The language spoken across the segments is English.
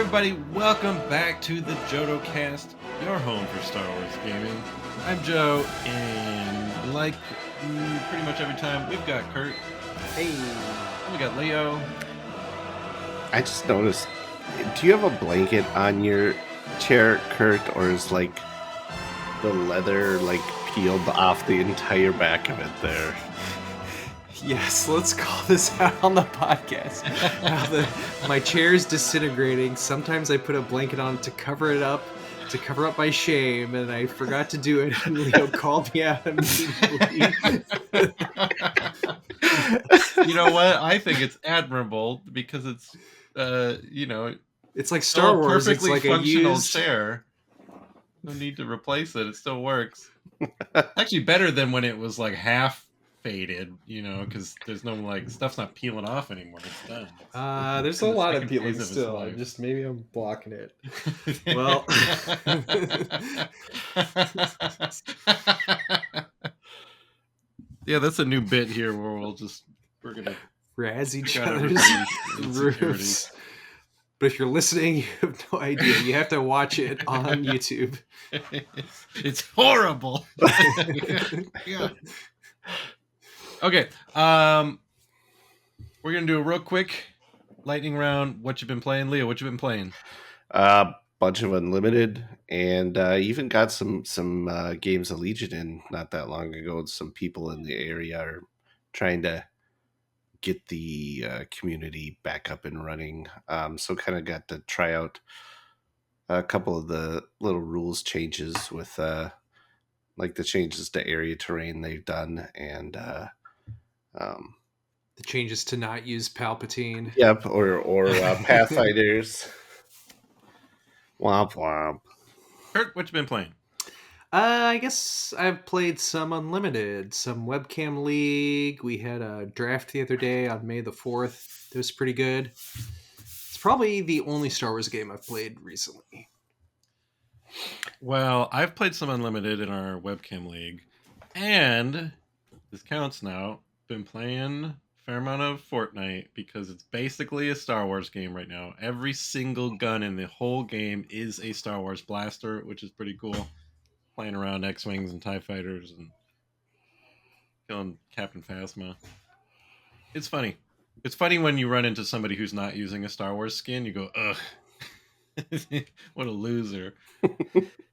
everybody, welcome back to the Jodo Cast, your home for Star Wars gaming. I'm Joe, and like pretty much every time, we've got Kurt. Hey. And we got Leo. I just noticed, do you have a blanket on your chair, Kurt, or is like the leather like peeled off the entire back of it there? Yes, let's call this out on the podcast. My chair is disintegrating. Sometimes I put a blanket on to cover it up, to cover up my shame, and I forgot to do it, and Leo called me out immediately. You know what? I think it's admirable because it's, it's like Star Wars. Perfectly it's like functional a used chair. No need to replace it. It still works. Actually, better than when it was like half faded, because there's no like stuff's not peeling off anymore. It's done. There's a lot of peeling still. Just maybe I'm blocking it. Well, yeah, that's a new bit here where we're gonna razz each other's roofs. But if you're listening, you have no idea. You have to watch it on YouTube. It's horrible. Yeah. Okay, we're gonna do a real quick lightning round. What you been playing, Leo? What you been playing? Bunch of Unlimited, and even got some games of Legion in not that long ago. Some people in the area are trying to get the community back up and running. So kind of got to try out a couple of the little rules changes with like the changes to area terrain they've done, and the changes to not use Palpatine. Yep, or Pathfinders. Womp womp. Kurt, what you been playing? I guess I've played some Unlimited, some Webcam League. We had a draft the other day on May the 4th. It was pretty good. It's probably the only Star Wars game I've played recently. Well, I've played some Unlimited in our Webcam League, and this counts now. Been playing a fair amount of Fortnite because it's basically a Star Wars game right now. Every single gun in the whole game is a Star Wars blaster, which is pretty cool. Playing around X-Wings and TIE Fighters and killing Captain Phasma. It's funny. It's funny when you run into somebody who's not using a Star Wars skin. You go, ugh. What a loser.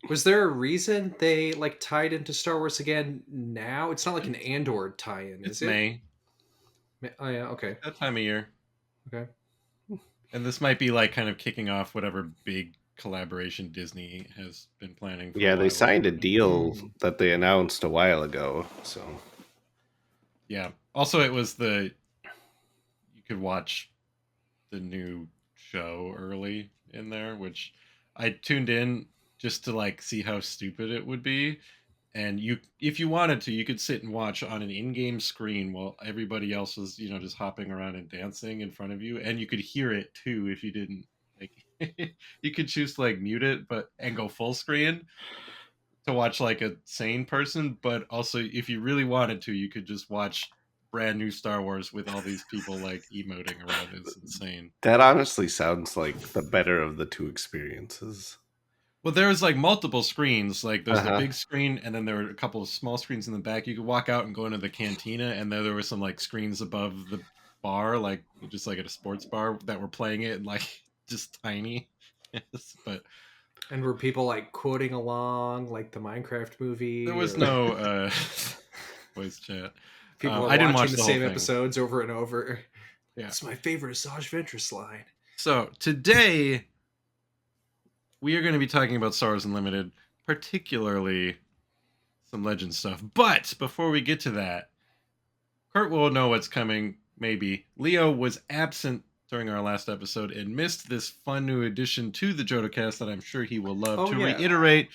Was there a reason they tied into Star Wars again now? It's not like an Andor tie-in, is it? May. Oh yeah, okay. That time of year. Okay. And this might be kind of kicking off whatever big collaboration Disney has been planning for Yeah, they signed a deal Mm. that they announced a while ago. So yeah. Also, it was you could watch the new show early in there, which I tuned in just to see how stupid it would be. And if you wanted to, you could sit and watch on an in-game screen while everybody else was, just hopping around and dancing in front of you. And you could hear it too if you didn't. You could choose to mute it and go full screen to watch a sane person. But also, if you really wanted to, you could just watch brand new Star Wars with all these people emoting around. It's insane. that honestly sounds like the better of the two experiences. Well, there was multiple screens. There's the big screen, and then there were a couple of small screens in the back. You could walk out and go into the cantina, and there were some screens above the bar, just at a sports bar that were playing it, and just tiny. But and were people quoting along the Minecraft movie? There was no voice chat. People are I didn't watching watch the whole same thing. episodes over and over. Yeah. It's my favorite Asajj Ventress line. So today we are going to be talking about Star Wars Unlimited, particularly some Legend stuff. But before we get to that, Kurt will know what's coming, maybe. Leo was absent during our last episode and missed this fun new addition to the JodoCast that I'm sure he will love. Reiterate,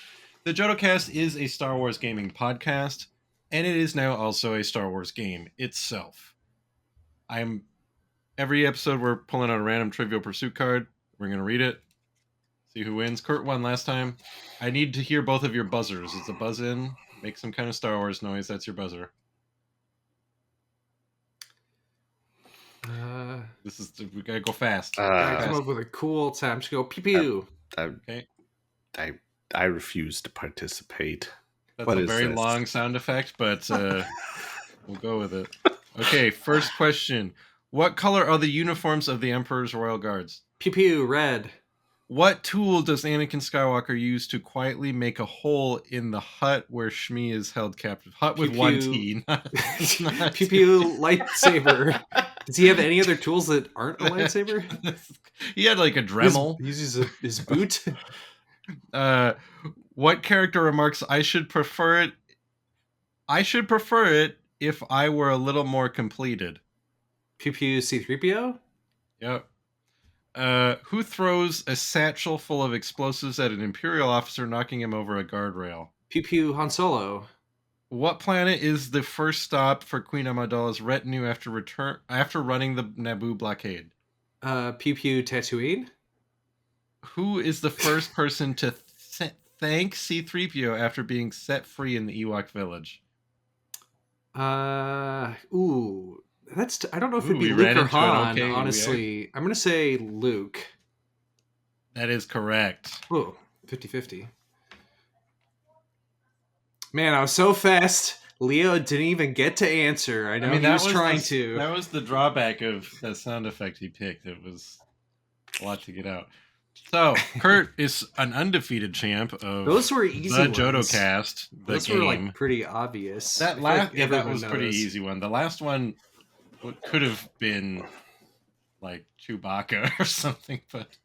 the JodoCast is a Star Wars gaming podcast, and it is now also a Star Wars game itself. Every episode we're pulling out a random Trivial Pursuit card. We're going to read it. See who wins. Kurt won last time. I need to hear both of your buzzers. It's a buzz in. Make some kind of Star Wars noise. That's your buzzer. We gotta go fast. Gotta come Uh, up with a cool time. I'm just gonna go pew pew. I, Okay, I I refuse to participate. that's What a is very this? long sound effect, but we'll go with it. Okay, first question: what color are the uniforms of the Emperor's Royal Guards? Pew pew, red. What tool does Anakin Skywalker use to quietly make a hole in the hut where Shmi is held captive? Hut with Pew one pew. T, not Pew pew, lightsaber. Does he have any other tools that aren't a lightsaber? He had like a Dremel. He uses his boot. What character remarks, I should prefer it if I were a little more completed. Pew pew, C-3PO. Yep. Who throws a satchel full of explosives at an Imperial officer, knocking him over a guardrail? Pew pew, Han Solo. What planet is the first stop for Queen Amidala's retinue after running the Naboo blockade? Pew pew, Tatooine. Who is the first person to thank C-3PO after being set free in the Ewok village? Ooh, I don't know if it'd be we Luke ran or into it. Han. Okay, honestly, I'm gonna say Luke. That is correct. Ooh, 50-50. Man, I was so fast. Leo didn't even get to answer. I know he was trying to. That was the drawback of that sound effect he picked. It was a lot to get out. So Kurt is an undefeated champ of Those were easy the ones. Jodo cast. Those were like pretty obvious. That I feel like last, that everyone was pretty knows. easy one. The last one could have been like Chewbacca or something, but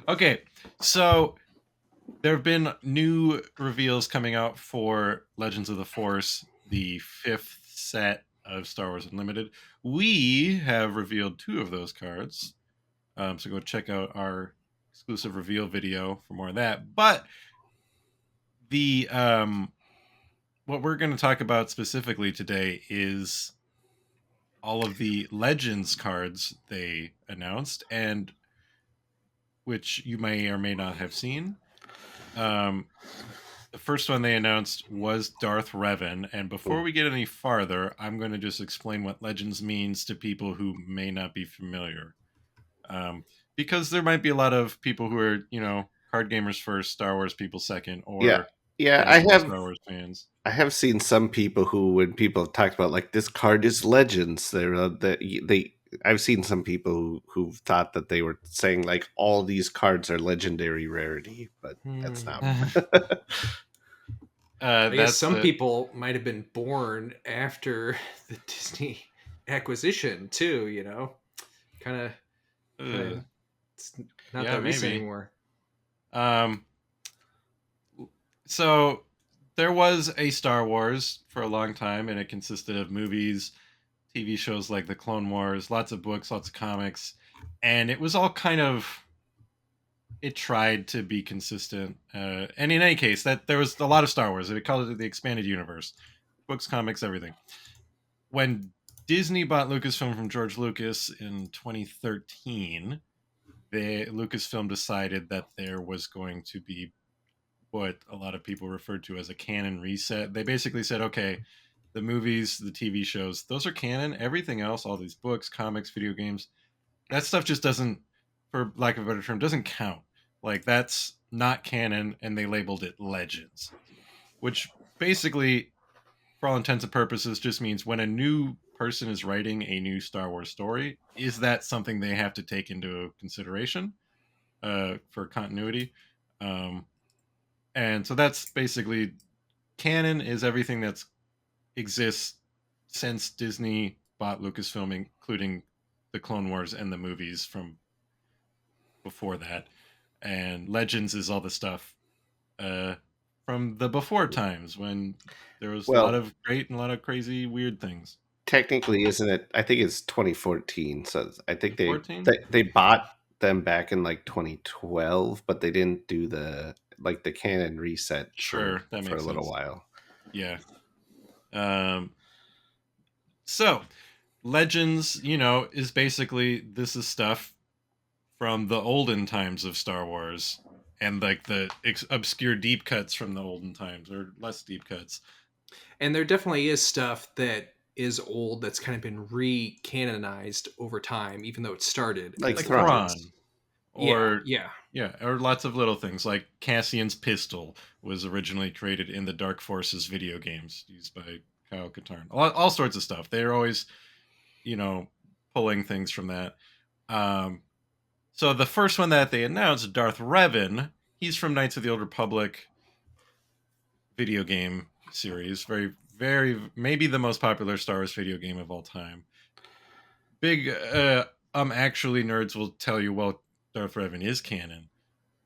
okay. So there have been new reveals coming out for Legends of the Force, the 5th set of Star Wars Unlimited. We have revealed 2 of those cards. So go check out our exclusive reveal video for more of that. But the what we're going to talk about specifically today is all of the Legends cards they announced, and which you may or may not have seen. The first one they announced was Darth Revan, and before we get any farther, I'm going to just explain what Legends means to people who may not be familiar. Because there might be a lot of people who are, card gamers first, Star Wars people second, or I have Star Wars fans. I have seen some people who, when people have talked about like this card is Legends, I've seen some people who've thought that they were saying like all these cards are legendary rarity, but that's not. I guess some people might have been born after the Disney acquisition too. Kind of. It's not that recent anymore. So there was a Star Wars for a long time, and it consisted of movies, TV shows like the Clone Wars, lots of books, lots of comics, and it was all kind of. It tried to be consistent, and in any case, that there was a lot of Star Wars. They called it the expanded universe, books, comics, everything. When Disney bought Lucasfilm from George Lucas in 2013, Lucasfilm decided that there was going to be what a lot of people referred to as a canon reset. They basically said, okay, the movies, the TV shows, those are canon. Everything else, all these books, comics, video games, that stuff just doesn't, for lack of a better term, doesn't count. Like, that's not canon, and they labeled it Legends, which basically, for all intents and purposes, just means when a new person is writing a new Star Wars story, is that something they have to take into consideration for continuity? And so that's basically canon is everything that's exists since Disney bought Lucasfilm, including the Clone Wars and the movies from before that. And Legends is all the stuff from the before times when there was a lot of great and a lot of crazy weird things. Technically, isn't it? I think it's 2014. So I think they bought them back in like 2012, but they didn't do the canon reset for a little while. Yeah. So Legends, is basically, this is stuff from the olden times of Star Wars and like the obscure deep cuts from the olden times, or less deep cuts. And there definitely is stuff that is old that's kind of been re-canonized over time, even though it started Like as Thrawn. Legends. or Yeah. or lots of little things like Cassian's pistol was originally created in the Dark Forces video games used by Kyle Katarn. All sorts of stuff. They're always, pulling things from that. So the first one that they announced, Darth Revan, he's from Knights of the Old Republic video game series. Very, very, maybe the most popular Star Wars video game of all time. Big, actually nerds will tell you, well, Darth Revan is canon.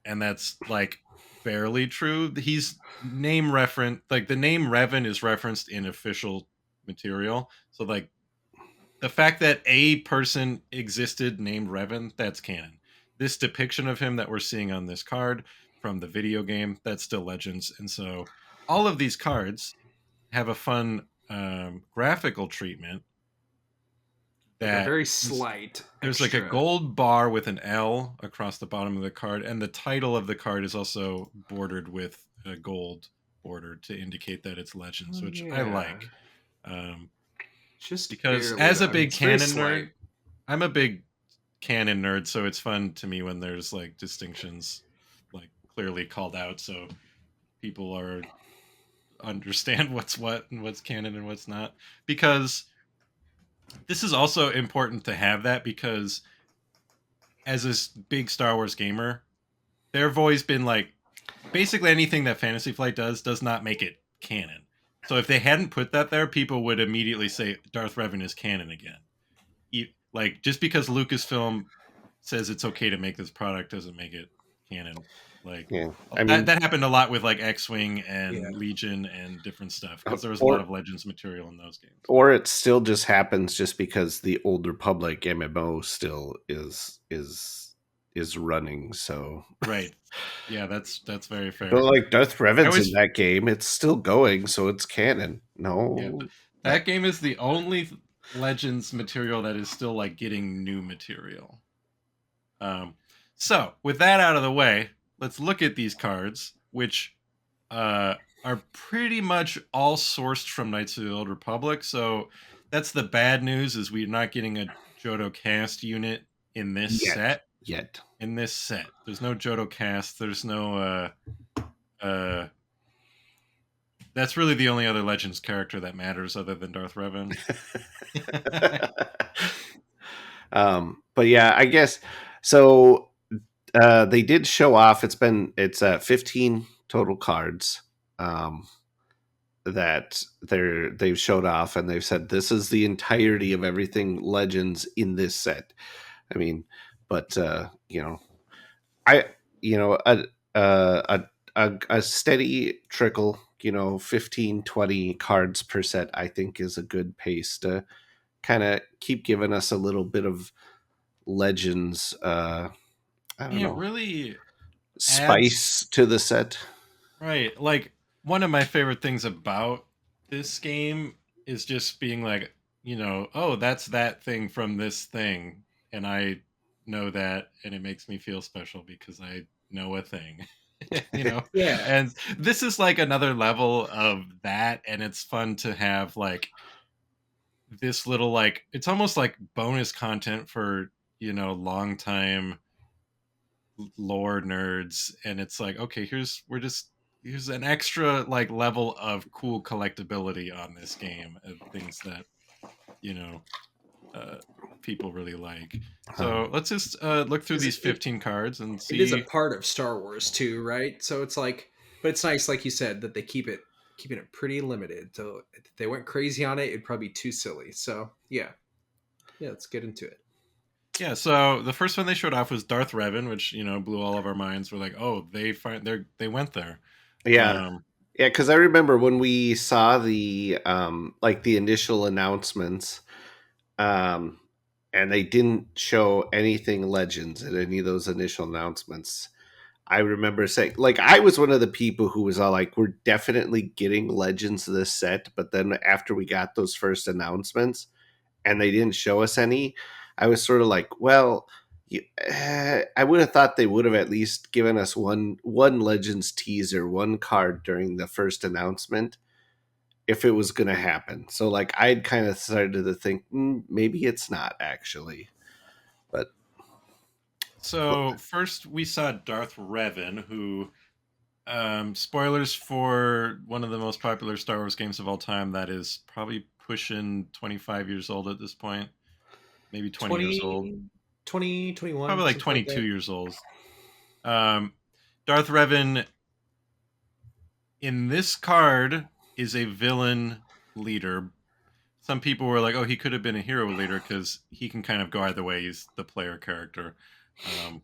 And that's like barely true. He's name reference, like the name Revan is referenced in official material. So like the fact that a person existed named Revan, that's canon. This depiction of him that we're seeing on this card from the video game, that's still Legends. And so all of these cards have a fun graphical treatment. Like a very slight. There's like a gold bar with an L across the bottom of the card, and the title of the card is also bordered with a gold border to indicate that it's Legends, which I like. Just because as a big canon nerd, I'm a big canon nerd, so it's fun to me when there's like distinctions like clearly called out, so people understand what's what and what's canon and what's not. Because this is also important to have that, because as a big Star Wars gamer, there have always been like basically anything that Fantasy Flight does not make it canon. So if they hadn't put that there, people would immediately say Darth Revan is canon again. Like just because Lucasfilm says it's okay to make this product doesn't make it canon. Like I mean, that happened a lot with like X-Wing and Legion and different stuff, because there was a lot of Legends material in those games. Or it still just happens just because the Old Republic MMO still is running. So right, yeah, that's very fair. But like Darth Revan's in that game, it's still going, so it's canon. No, that game is the only Legends material that is still like getting new material. So with that out of the way, let's look at these cards, which are pretty much all sourced from Knights of the Old Republic. So that's the bad news, is we're not getting a Jodo cast unit in this set. In this set. There's no Jodo cast. There's no... that's really the only other Legends character that matters other than Darth Revan. But yeah, I guess... So... they did show off. It's 15 total cards that they've showed off, and they've said this is the entirety of everything Legends in this set. I mean, but a steady trickle, 15, 20 cards per set, I think is a good pace to kind of keep giving us a little bit of Legends. I don't know, really spice to the set. Right. Like, one of my favorite things about this game is just being like, oh, that's that thing from this thing. And I know that, and it makes me feel special because I know a thing. Yeah. And this is like another level of that, and it's fun to have like this little, like, it's almost like bonus content for, long time lore nerds, and it's like, okay, here's an extra like level of cool collectability on this game of things that people really like. So let's just look through these 15 cards and see. It is a part of Star Wars too, right? So it's like, but it's nice, like you said, that they keeping it pretty limited. So if they went crazy on it, it'd probably be too silly. So yeah, let's get into it. Yeah, so the first one they showed off was Darth Revan, which blew all of our minds. We're like, oh, they went there. Yeah, because I remember when we saw the the initial announcements, and they didn't show anything Legends in any of those initial announcements. I remember saying, like, I was one of the people who was all like, we're definitely getting Legends this set, but then after we got those first announcements and they didn't show us any, I was sort of like, well, I would have thought they would have at least given us one Legends teaser, one card during the first announcement. if it was going to happen. So like I'd kind of started to think maybe it's not actually, but So first we saw Darth Revan, who spoilers for one of the most popular Star Wars games of all time that is probably pushing 25 years old at this point, maybe 20 years old, 21, probably like something like 22 that. years old. Um, Darth Revan in this card is a villain leader. Some people were like, "Oh, he could have been a hero leader because he can kind of go either way. He's the player character." Um,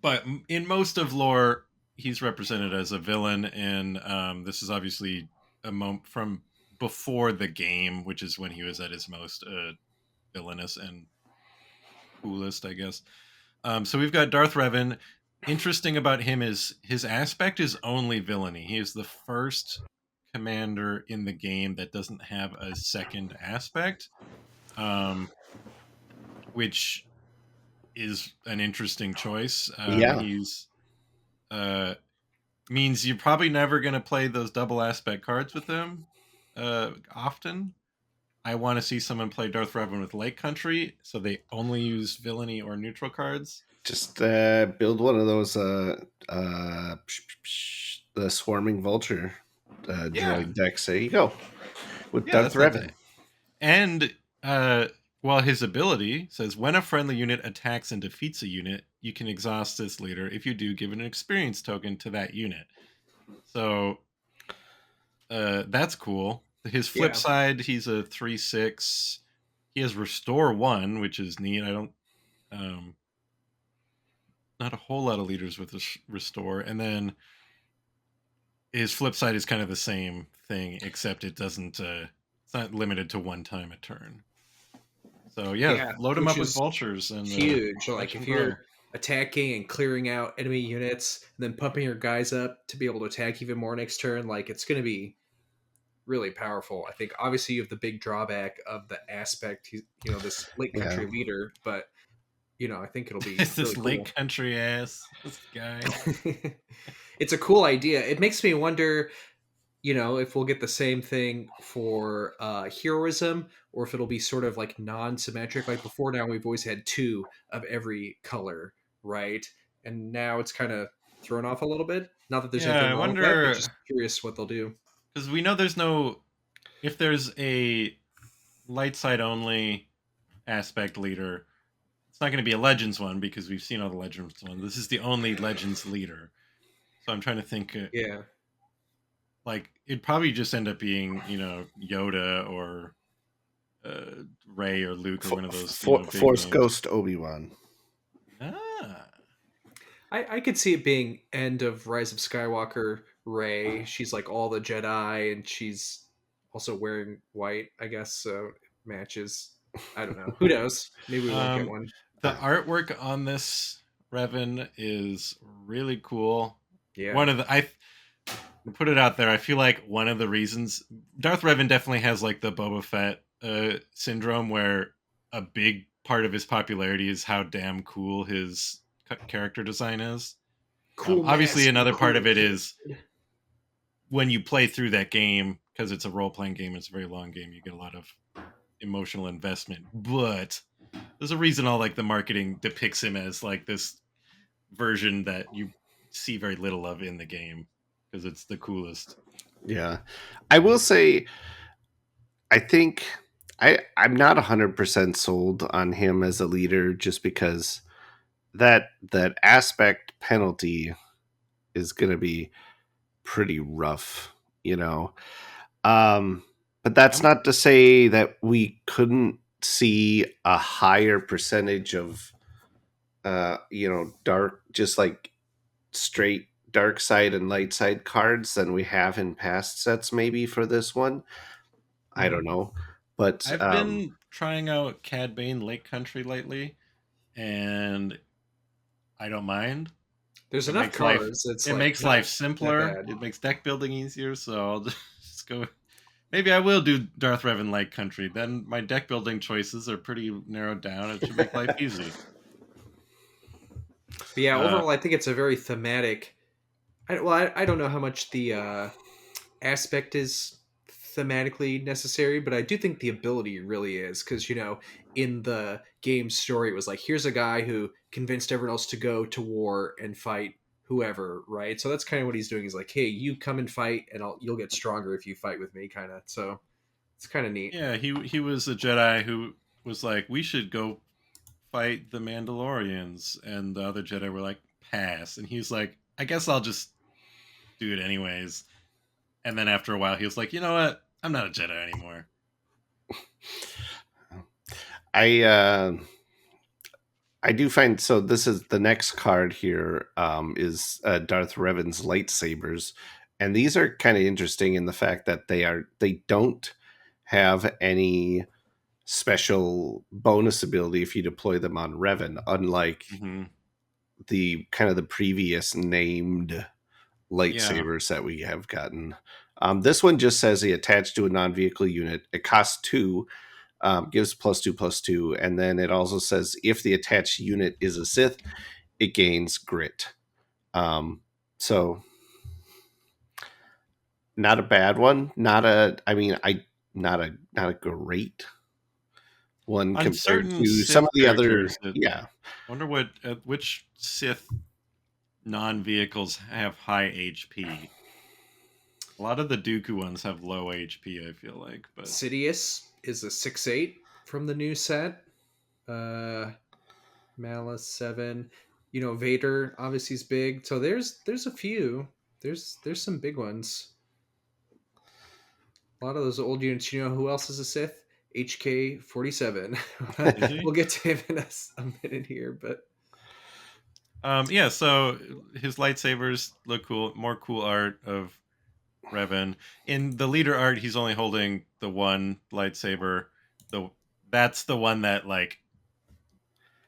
but in most of lore, he's represented as a villain, and this is obviously a moment from before the game, which is when he was at his most villainous and coolest, I guess. So we've got Darth Revan. Interesting about him is his aspect is only villainy. He is the first commander in the game that doesn't have a second aspect, um, which is an interesting choice. yeah, He's means you're probably never going to play those double aspect cards with him often. I want to see someone play Darth Revan with Lake Country, so they only use villainy or neutral cards. just build one of those the swarming vulture Yeah, droid decks. There you go with yeah, Darth that's not Revan. that. And well, his ability says when a friendly unit attacks and defeats a unit, you can exhaust this leader. If you do, give an experience token to that unit. So that's cool. His flip Yeah. side, he's a 3/6. He has Restore 1, which is neat. I don't um not a whole lot of leaders with Restore. And then his flip side is kind of the same thing, except it doesn't it's not limited to one time a turn. So yeah, Yeah, load him which up with is vultures and huge. watch Like him if grow. you're attacking and clearing out enemy units and then pumping your guys up to be able to attack even more next turn, like it's going to be really powerful. I think obviously you have the big drawback of the aspect, this Lake Yeah, Country leader, but I think it'll be It's this really Lake cool. Country ass, this guy. It's a cool idea. It makes me wonder, if we'll get the same thing for heroism, or if it'll be sort of like non-symmetric. Like before now, we've always had two of every color, right? And now it's kind of thrown off a little bit. Not that there's Yeah, anything I wrong with that, but wonder just curious what they'll do. because we know there's no if there's a light side only aspect leader, it's not going to be a Legends one because we've seen all the Legends ones. This is the only Legends leader. So I'm trying to think, Yeah, like it'd probably just end up being Yoda or Ray or Luke or one of those big Force names. Ghost Obi-Wan. Ah, I could see it being end of Rise of Skywalker. Rey, she's like all the Jedi, and she's also wearing white, I guess, so it matches. I don't know. Who knows? Maybe we won't get um, one. the artwork on this Revan is really cool. Yeah. One of the I put it out there. I feel like one of the reasons Darth Revan definitely has like the Boba Fett syndrome, where a big part of his popularity is how damn cool his character design is. Cool Obviously, mask and another part cool of it kid. is when you play through that game because it's a role playing game. It's a very long game. You get a lot of emotional investment, but there's a reason all like the marketing depicts him as like this version that you see very little of in the game because it's the coolest. Yeah, I will say I think I'm not 100% sold on him as a leader just because that aspect penalty is going to be pretty rough, you know. Um but that's I'm not to say that we couldn't see a higher percentage of dark, just like straight dark side and light side cards than we have in past sets maybe for this one. I Mhm. don't know. But I've been trying out Cad Bane Lake Country lately, and I don't mind. There's It enough makes life cards. It's it like makes life not that simpler. bad. It makes deck building easier. So I'll just go. Maybe I will do Darth Revan Lake Country. Then my deck building choices are pretty narrowed down. It should make life easy. But yeah, Uh, overall, I think it's a very thematic. I don't know how much the aspect is thematically necessary, but I do think the ability really is, because in the game story it was like, here's a guy who convinced everyone else to go to war and fight whoever, right? So that's kind of what he's doing. He's like, hey, you come and fight, and you'll get stronger if you fight with me, kind of. So it's kind of neat. Yeah, he was a Jedi who was like, we should go fight the Mandalorians, and the other Jedi were like, pass, and he's like, I guess I'll just do it anyways. And then after a while, he was like, you know what? I'm not a Jedi anymore. I do find, so this is the next card here, is Darth Revan's lightsabers, and these are kind of interesting in the fact that they don't have any special bonus ability if you deploy them on Revan, unlike the kind of the previous named lightsabers that we have gotten. This one just says he attached to a non-vehicle unit. It costs 2, gives +2/+2, and then it also says if the attached unit is a Sith, it gains grit. So not a bad one. Not a great one On compared certain to Sith some of the other. characters, Yeah, Wonder which Sith non-vehicles have high HP. A lot of the Dooku ones have low HP, I feel like. But Sidious is a 6/8 from the new set. Malice 7. Vader obviously is big. So there's a few. There's some big ones. A lot of those old units. Who else is a Sith? HK-47. We'll get to him in a minute here, but yeah, so his lightsabers look cool. More cool art of Revan. In the leader art, he's only holding the one lightsaber. That's the one that, like,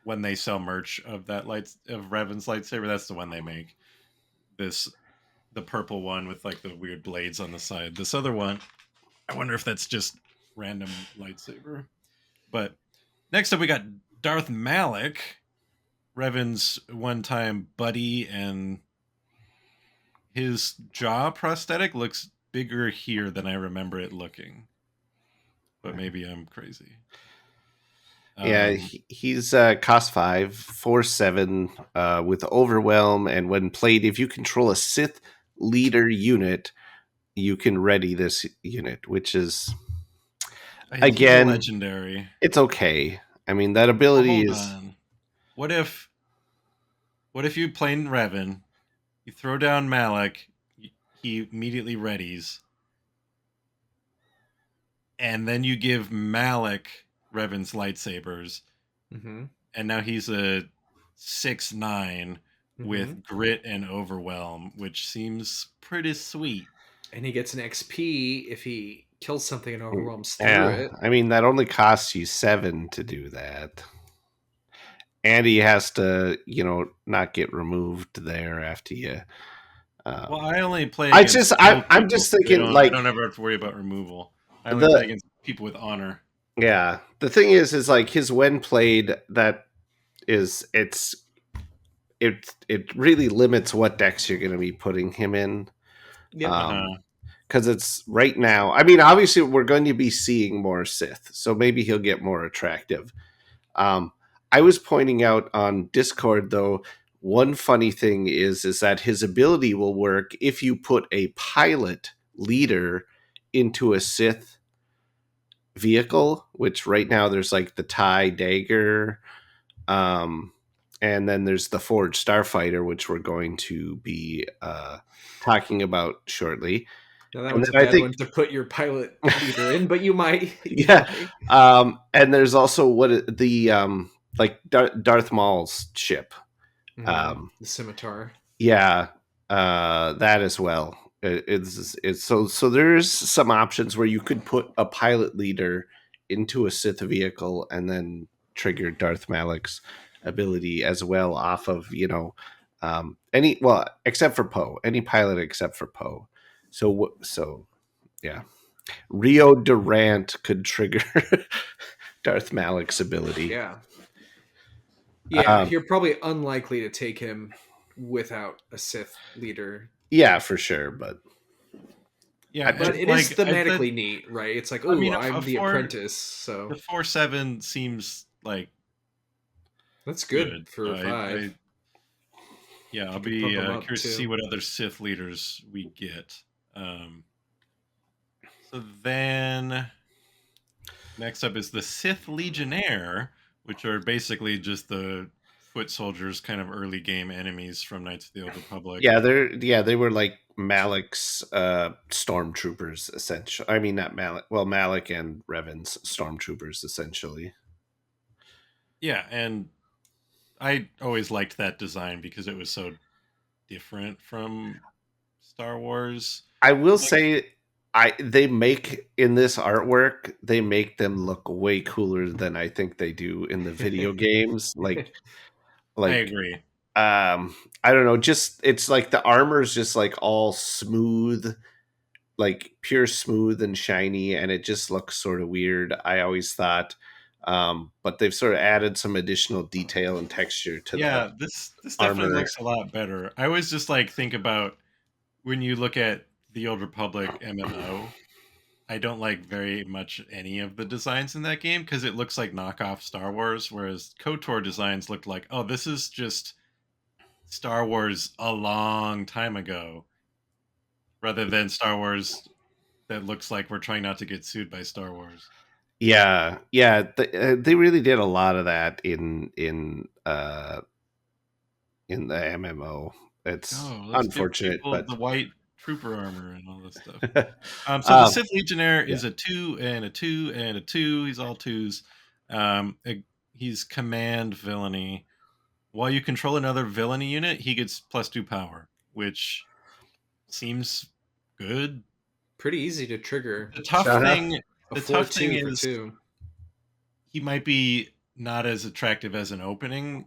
when they sell merch of that of Revan's lightsaber, that's the one they make. The purple one with like the weird blades on the side. This other one, I wonder if that's just random lightsaber. But next up, we got Darth Malik, Revan's one-time buddy, and his jaw prosthetic looks bigger here than I remember it looking. But maybe I'm crazy. Yeah, he's cost 5, Force 7, with Overwhelm, and when played, if you control a Sith leader unit, you can ready this unit, which is, again, legendary. It's okay. I mean, that ability is. On. What if you play Revan, you throw down Malik, he immediately readies, and then you give Malik Revan's lightsabers, and now he's a 6/9 with grit and overwhelm, which seems pretty sweet. And he gets an XP if he kills something and overwhelms through it. I mean, that only costs you 7 to do that. And he has to, not get removed there after you. Well, I only play. I'm just thinking, I don't ever have to worry about removal. I only play against people with honor. Yeah, the thing is like his when played, that is it really limits what decks you're going to be putting him in. Yeah. Because it's right now. I mean, obviously, we're going to be seeing more Sith, so maybe he'll get more attractive. I was pointing out on Discord, though, one funny thing is that his ability will work if you put a pilot leader into a Sith vehicle, which right now there's like the TIE Dagger, and then there's the Forged Starfighter, which we're going to be talking about shortly. Now that one's a bad one to put your pilot leader in, but you might. And there's also Darth Maul's ship, the Scimitar. Yeah, that as well. It's so there's some options where you could put a pilot leader into a Sith vehicle and then trigger Darth Malik's ability as well off of except for Poe, any pilot except for Poe. So yeah, Rio Durant could trigger Darth Malik's ability. Yeah, you're probably unlikely to take him without a Sith leader. Yeah, for sure, but Yeah, But and it is like thematically neat, right? It's like, I oh, mean, I'm a the four apprentice, so the 4-7 seems like that's good good. for a 5. Yeah, I'll You could be pump them up curious to see too. what other Sith leaders we get. So then next up is the Sith Legionnaire, which are basically just the foot soldiers, kind of early game enemies from Knights of the Old Republic. They were like Malik's stormtroopers essentially. I mean, not Malik. Well, Malik and Revan's stormtroopers essentially. Yeah, and I always liked that design because it was so different from Star Wars. I will Like, say, they make in this artwork, they make them look way cooler than I think they do in the video games. I Like agree. I don't know, just it's like the armor's just like all smooth, like pure smooth and shiny, and it just looks sort of weird. I always thought, but they've sort of added some additional detail and texture to the Yeah, this definitely armor. looks a lot better. I always just like think about when you look at the Old Republic MMO. I don't like very much any of the designs in that game because it looks like knockoff Star Wars, whereas KOTOR designs looked like, oh, this is just Star Wars a long time ago, rather than Star Wars that looks like we're trying not to get sued by Star Wars. They really did a lot of that in the MMO. It's Oh, let's give unfortunate, people but the white trooper armor and all this stuff. So the um, Sith Legionnaire yeah, is a 2 and a 2 and a 2. He's all 2s. He's command villainy. While you control another villainy unit, he gets +2 power, which seems good. Pretty easy to trigger. The tough uh-huh. thing, A the tough thing 4-2 for is 2. he might be not as attractive as an opening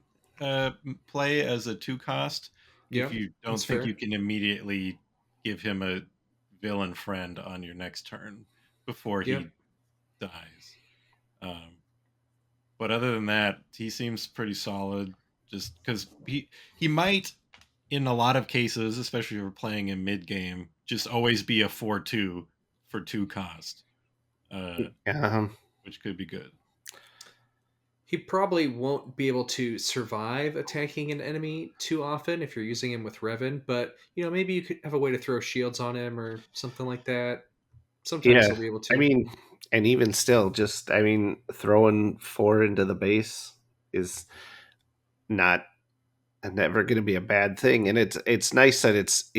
play as a 2 cost if Yep, you don't that's think fair. you can immediately give him a villain friend on your next turn before Yep. he dies. But other than that, he seems pretty solid. Just because he might, in a lot of cases, especially if we're playing in mid game, just always be a 4-2 for 2 cost, Um, which could be good. He probably won't be able to survive attacking an enemy too often if you're using him with Revan, but maybe you could have a way to throw shields on him or something like that. Sometimes yeah, he'll be able I to. mean, and even still, just I mean, throwing 4 into the base is not never going to be a bad thing, and it's nice that it's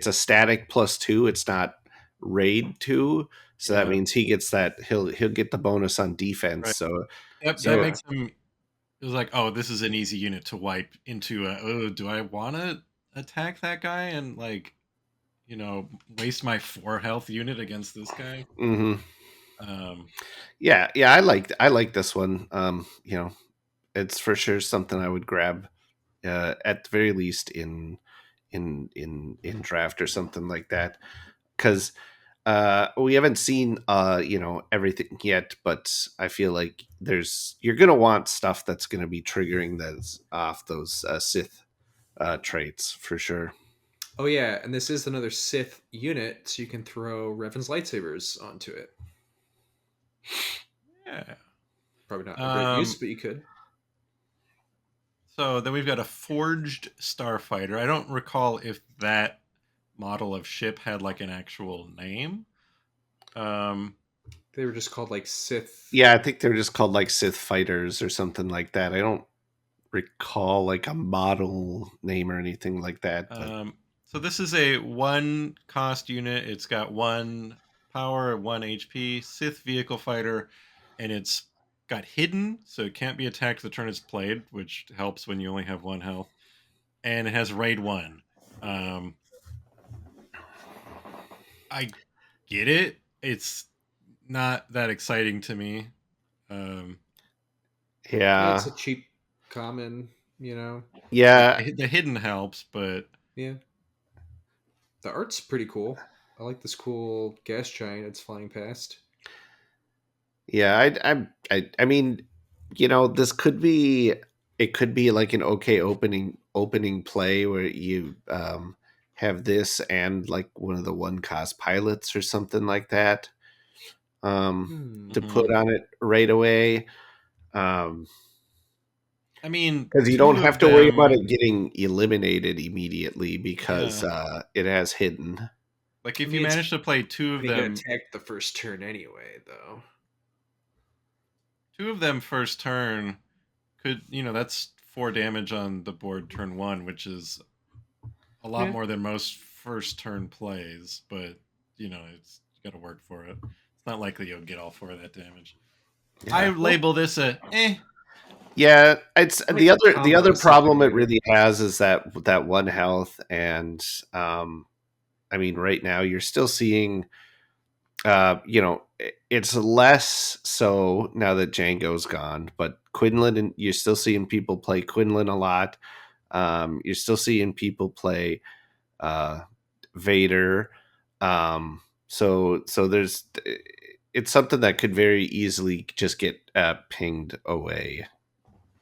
a static +2. It's not raid 2, so that Yeah, means he'll get the bonus on defense. right. So That so makes him. It was like, oh, this is an easy unit to wipe into. Oh, do I want to attack that guy and waste my 4 health unit against this guy? mhm. Um, Yeah, I like this one. It's for sure something I would grab at the very least in draft or something like that, because we haven't seen everything yet, but I feel like you're gonna want stuff that's gonna be triggering those Sith traits for sure. Oh yeah, and this is another Sith unit, so you can throw Revan's lightsabers onto it. yeah. Probably not a great use, Um, but you could. so then we've got a forged starfighter. I don't recall if that model of ship had like an actual name. They were just called like Sith. Yeah, I think they're just called like Sith fighters or something like that. I don't recall like a model name or anything like that, but So this is a 1 cost unit. It's got 1 power, 1 HP, Sith vehicle fighter, and it's got hidden, so it can't be attacked the turn it's played, which helps when you only have 1 health. And it has raid 1. I get it. It's not that exciting to me. Yeah, yeah, it's a cheap common. yeah, The hidden helps, but Yeah. The art's pretty cool. I like this cool gas giant it's flying past. yeah. I mean, this could be, it could be like an okay opening play where you have this and like one of the one cost pilots or something like that to put on it right away. Um, I mean, because you two don't of have to worry about them, it getting eliminated immediately because yeah. it has hidden. Like I if mean, you it's manage to play two of gonna get them, attacked the first turn anyway, though. first turn could, that's 4 damage on the board turn 1, which is a lot Yeah. more than most first turn plays, but it's you got to work for it. It's not likely you'll get all 4 of that damage. Yeah. I label this a Yeah, it's I like the other combos problem it better. really has is that one health, and I mean, right now you're still seeing, it's less so now that Django's gone, but Quinlan, and you're still seeing people play Quinlan a lot. You're still seeing people play uh, Vader. So there's it's something that could very easily just get pinged away,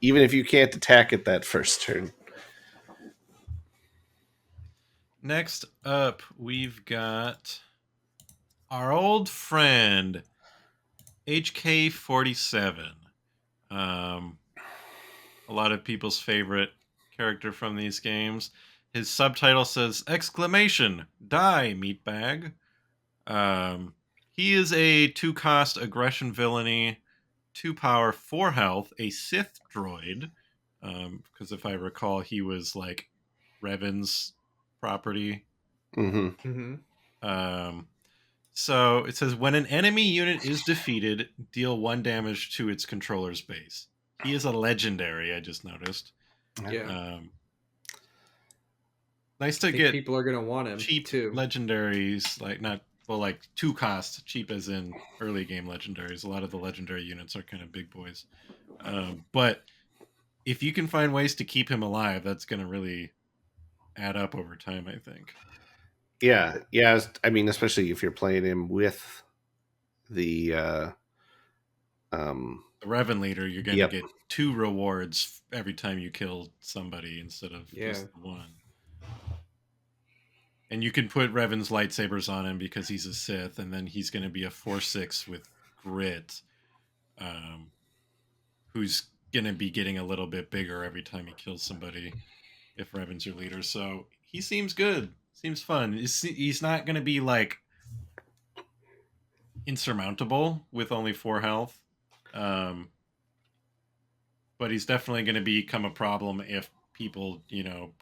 even if you can't attack it that first turn. Next up, we've got our old friend HK-47. A lot of people's favorite character from these games. His subtitle says exclamation die meatbag. He is a 2-cost aggression villainy, 2 power, 4 health, a Sith droid. Because if I recall, he was like Revan's property. So it says when an enemy unit is defeated, deal 1 damage to its controller's base. He is a legendary, I just noticed. Yeah. Nice I to think get people are gonna want him cheap too. legendaries, like 2 cost, cheap as in early game legendaries. A lot of the legendary units are kind of big boys. But if you can find ways to keep him alive, that's going to really add up over time, I think. Yeah. I mean, especially if you're playing him with the The Revan Leader, you're going to yep. get 2 rewards every time you kill somebody instead of just the 1. And you can put Revan's lightsabers on him because he's a Sith, and then he's going to be a 4/6 with grit, who's going to be getting a little bit bigger every time he kills somebody if Revan's your leader. So he seems good. Seems fun. He's not going to be like insurmountable with only 4 health. But he's definitely going to become a problem if people,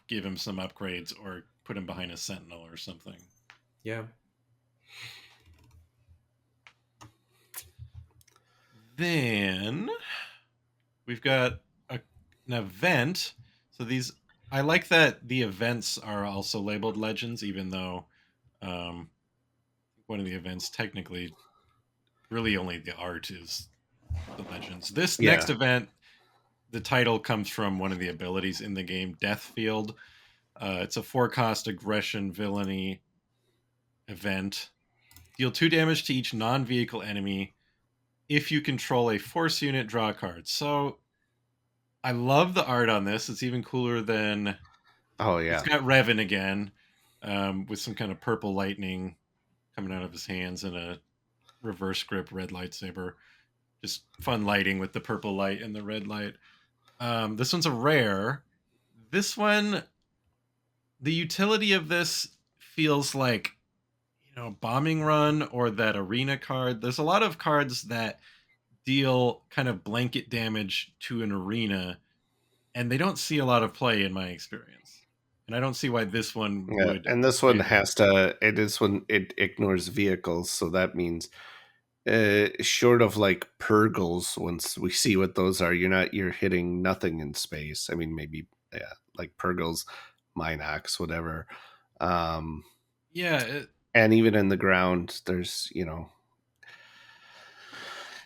give him some upgrades or put him behind a Sentinel or something. Yeah. Then we've got an event. So I like that the events are also labeled legends, even though one of the events technically really only the art is the legends. This next event, the title comes from one of the abilities in the game, Death Field. It's a 4-cost aggression villainy event. Deal 2 damage to each non-vehicle enemy. If you control a force unit, draw a card. So I love the art on this. It's even cooler than... Oh, yeah. It's got Revan again, with some kind of purple lightning coming out of his hands and a reverse grip red lightsaber. Just fun lighting with the purple light and the red light. This one's a rare. This one, the utility of this feels like, Bombing Run or that arena card. There's a lot of cards that deal kind of blanket damage to an arena, and they don't see a lot of play in my experience. And I don't see why this one would. And this one it ignores vehicles, so that means short of like Purgles, once we see what those are, you're hitting nothing in space. I mean, maybe like Purgles, Minox, whatever. And even in the ground, there's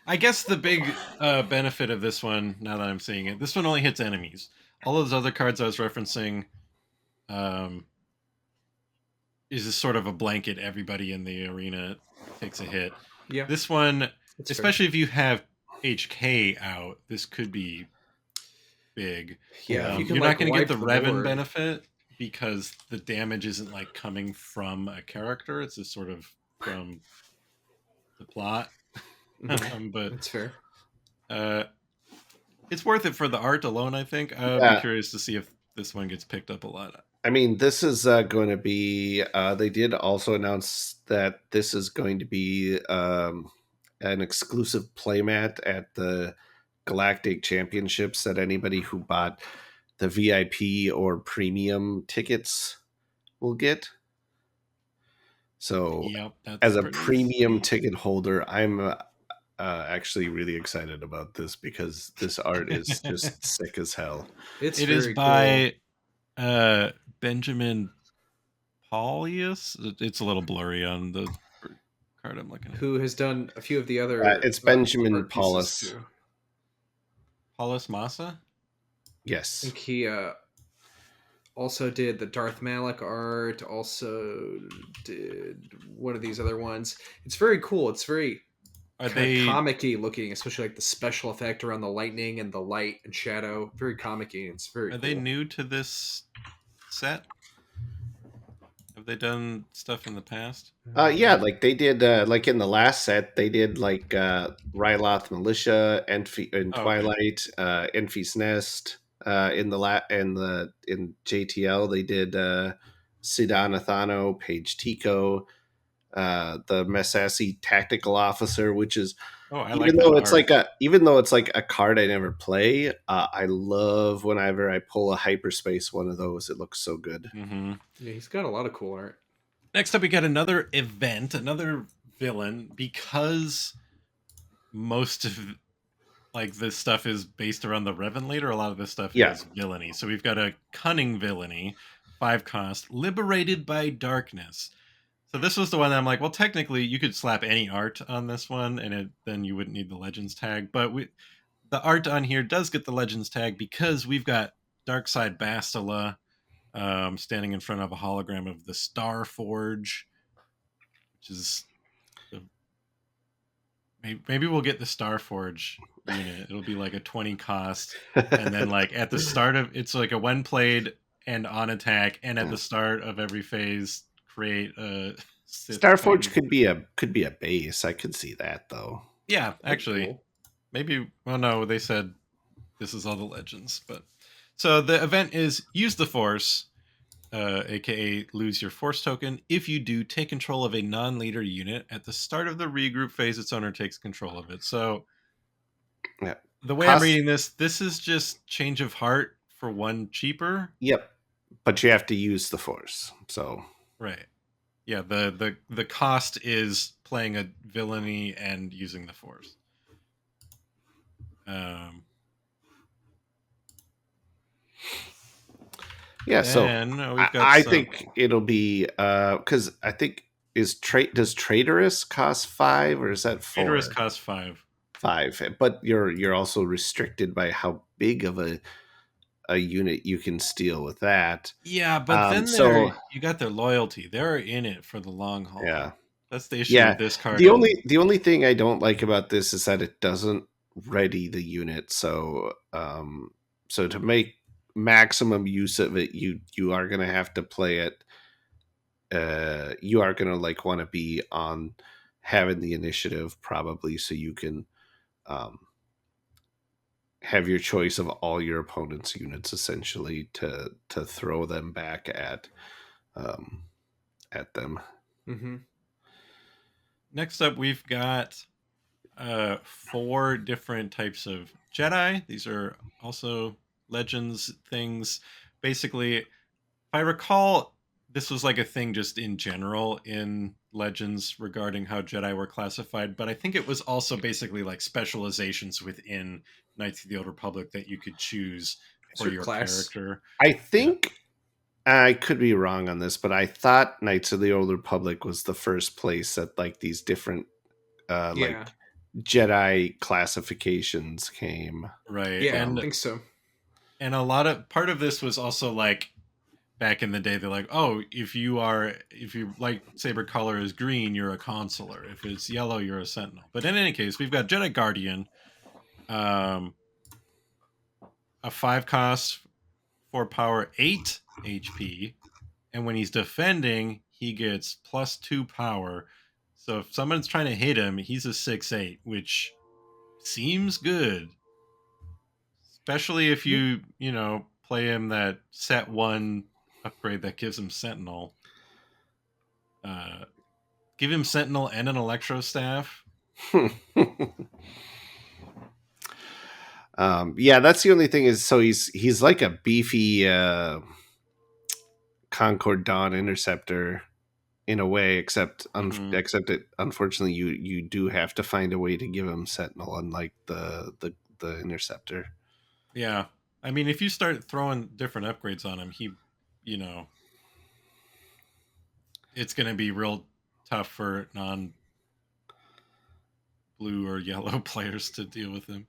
I guess the big benefit of this one, now that I'm seeing it, this one only hits enemies. All those other cards I was referencing is just sort of a blanket. Everybody in the arena takes a hit. Yeah. This one, That's especially if you have HK out, this could be big. Yeah, if you can, you're like, not going to get wipe the the Revan board. benefit, because the damage isn't like coming from a character; it's just sort of from the plot. But That's fair. it's worth it for the art alone. I think I'll be curious to see if this one gets picked up a lot. I mean, this is going to be. They did also announce that this is going to be an exclusive playmat at the Galactic Championships that anybody who bought the VIP or premium tickets will get. So, Yep, that's as a pretty premium sweet. ticket holder, I'm actually really excited about this because this art is just sick as hell. It's It very is by Benjamin Paulius. It's a little blurry on the card I'm looking cool. at. Who has done a few of the other It's Benjamin art pieces Paulus. too. Paulus Massa? I Yes. think he also did the Darth Malik art, also did one of these other ones. It's very cool. It's very comic-y looking, especially like the special effect around the lightning and the light and shadow. Very comic-y. It's very cool. They new to this set? Have they done stuff in the past? Yeah, like they did like in the last set, they did like Ryloth Militia, in Twilight, Enfi's Nest, in JTL they did Sidana Thano, Paige Tico, the Masasi Tactical Officer, which is even though it's like a card I never play, I love whenever I pull a hyperspace one of those. It looks so good. Mm-hmm. Yeah, he's got a lot of cool art. Next up, we got another event, another villain, because most of like this stuff is based around the Revan Leader. A lot of this stuff is villainy. So we've got a cunning villainy, 5 cost, liberated by darkness. So this was the one that I'm like, well, technically you could slap any art on this one, and then you wouldn't need the Legends tag. But the art on here does get the Legends tag because we've got Darkside Bastila standing in front of a hologram of the Star Forge, which is maybe we'll get the Star Forge unit. It'll be like a 20 cost, and then like at the start of it's like a when played and on attack, and at the start of every phase create a Sith Starforge could be a base. I could see that though. Yeah, actually, cool. Maybe. Well, no, they said this is all the Legends, but so the event is use the Force, aka lose your Force token. If you do, take control of a non-leader unit at the start of the regroup phase. Its owner takes control of it. So, yeah, the way I'm reading this is just change of heart for 1 cheaper. Yep, but you have to use the Force. So right. Yeah, the cost is playing a villainy and using the Force. Yeah, so I think it'll be because I think does Traitorous cost 5 or is that 4? Traitorous costs 5. 5, but you're also restricted by how big of a unit you can steal with that. Yeah, but then you got their loyalty. They're in it for the long haul. Yeah, that's the issue with this card. The only thing I don't like about this is that it doesn't ready the unit. So so to make maximum use of it, you are going to have to play it. You are going to like want to be on having the initiative probably, so you can have your choice of all your opponent's units essentially to throw them back at them. Mm-hmm. Next up, we've got 4 different types of Jedi. These are also Legends things. Basically, if I recall, this was like a thing just in general in Legends regarding how Jedi were classified, but I think it was also basically like specializations within Knights of the Old Republic that you could choose for your character. I think I could be wrong on this, but I thought Knights of the Old Republic was the first place that like these different like Jedi classifications came. Right. Yeah, I think so. And part of this was also like back in the day, they're like, oh, if you lightsaber color is green, you're a consular. If it's yellow, you're a sentinel. But in any case, we've got Jedi Guardian, a 5 cost, 4 power, 8 HP. And when he's defending, he gets +2 power. So if someone's trying to hit him, he's a 6/8, which seems good. Especially if you play him that set 1 upgrade that gives him Sentinel. Give him Sentinel and an Electro Staff. Yeah, that's the only thing is, so he's like a beefy Concord Dawn Interceptor in a way, except it unfortunately you do have to find a way to give him Sentinel, unlike the Interceptor. Yeah, I mean, if you start throwing different upgrades on him, he, it's going to be real tough for non-blue or yellow players to deal with him.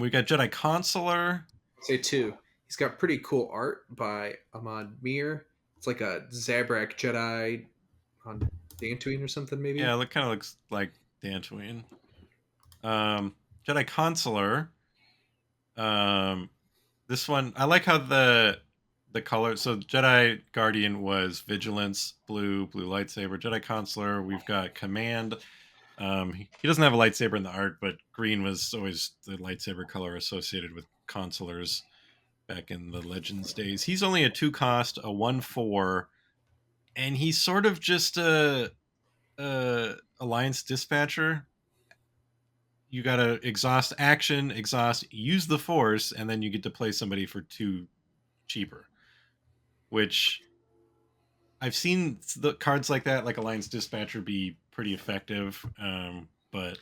We got Jedi Consular. Say 2. He's got pretty cool art by Ahmad Mir. It's like a Zabrak Jedi on Dantooine or something, maybe. Yeah, it kind of looks like Dantooine. Jedi Consular. This one, I like how the color. So Jedi Guardian was Vigilance, blue lightsaber. Jedi Consular, we've got Command. He doesn't have a lightsaber in the art, but green was always the lightsaber color associated with consulars back in the Legends days. He's only a 2 cost, a 1/4, and he's sort of just a Alliance dispatcher. You gotta exhaust action, use the Force, and then you get to play somebody for 2 cheaper. Which I've seen the cards like that, like Alliance Dispatcher, be pretty effective. But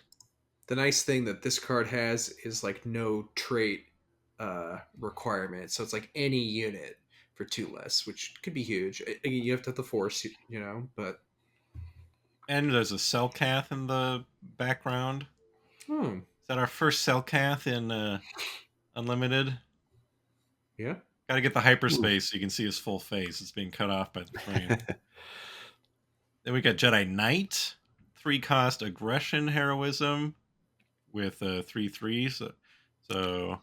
the nice thing that this card has is like no trait requirement, so it's like any unit for 2 less, which could be huge. Again, you have to have the Force, but. And there's a Selkath in the background. Is that our first Selkath in Unlimited? Yeah. Got to get the hyperspace so you can see his full face. It's being cut off by the frame. Then we got Jedi Knight, 3 cost aggression heroism with 3/3. So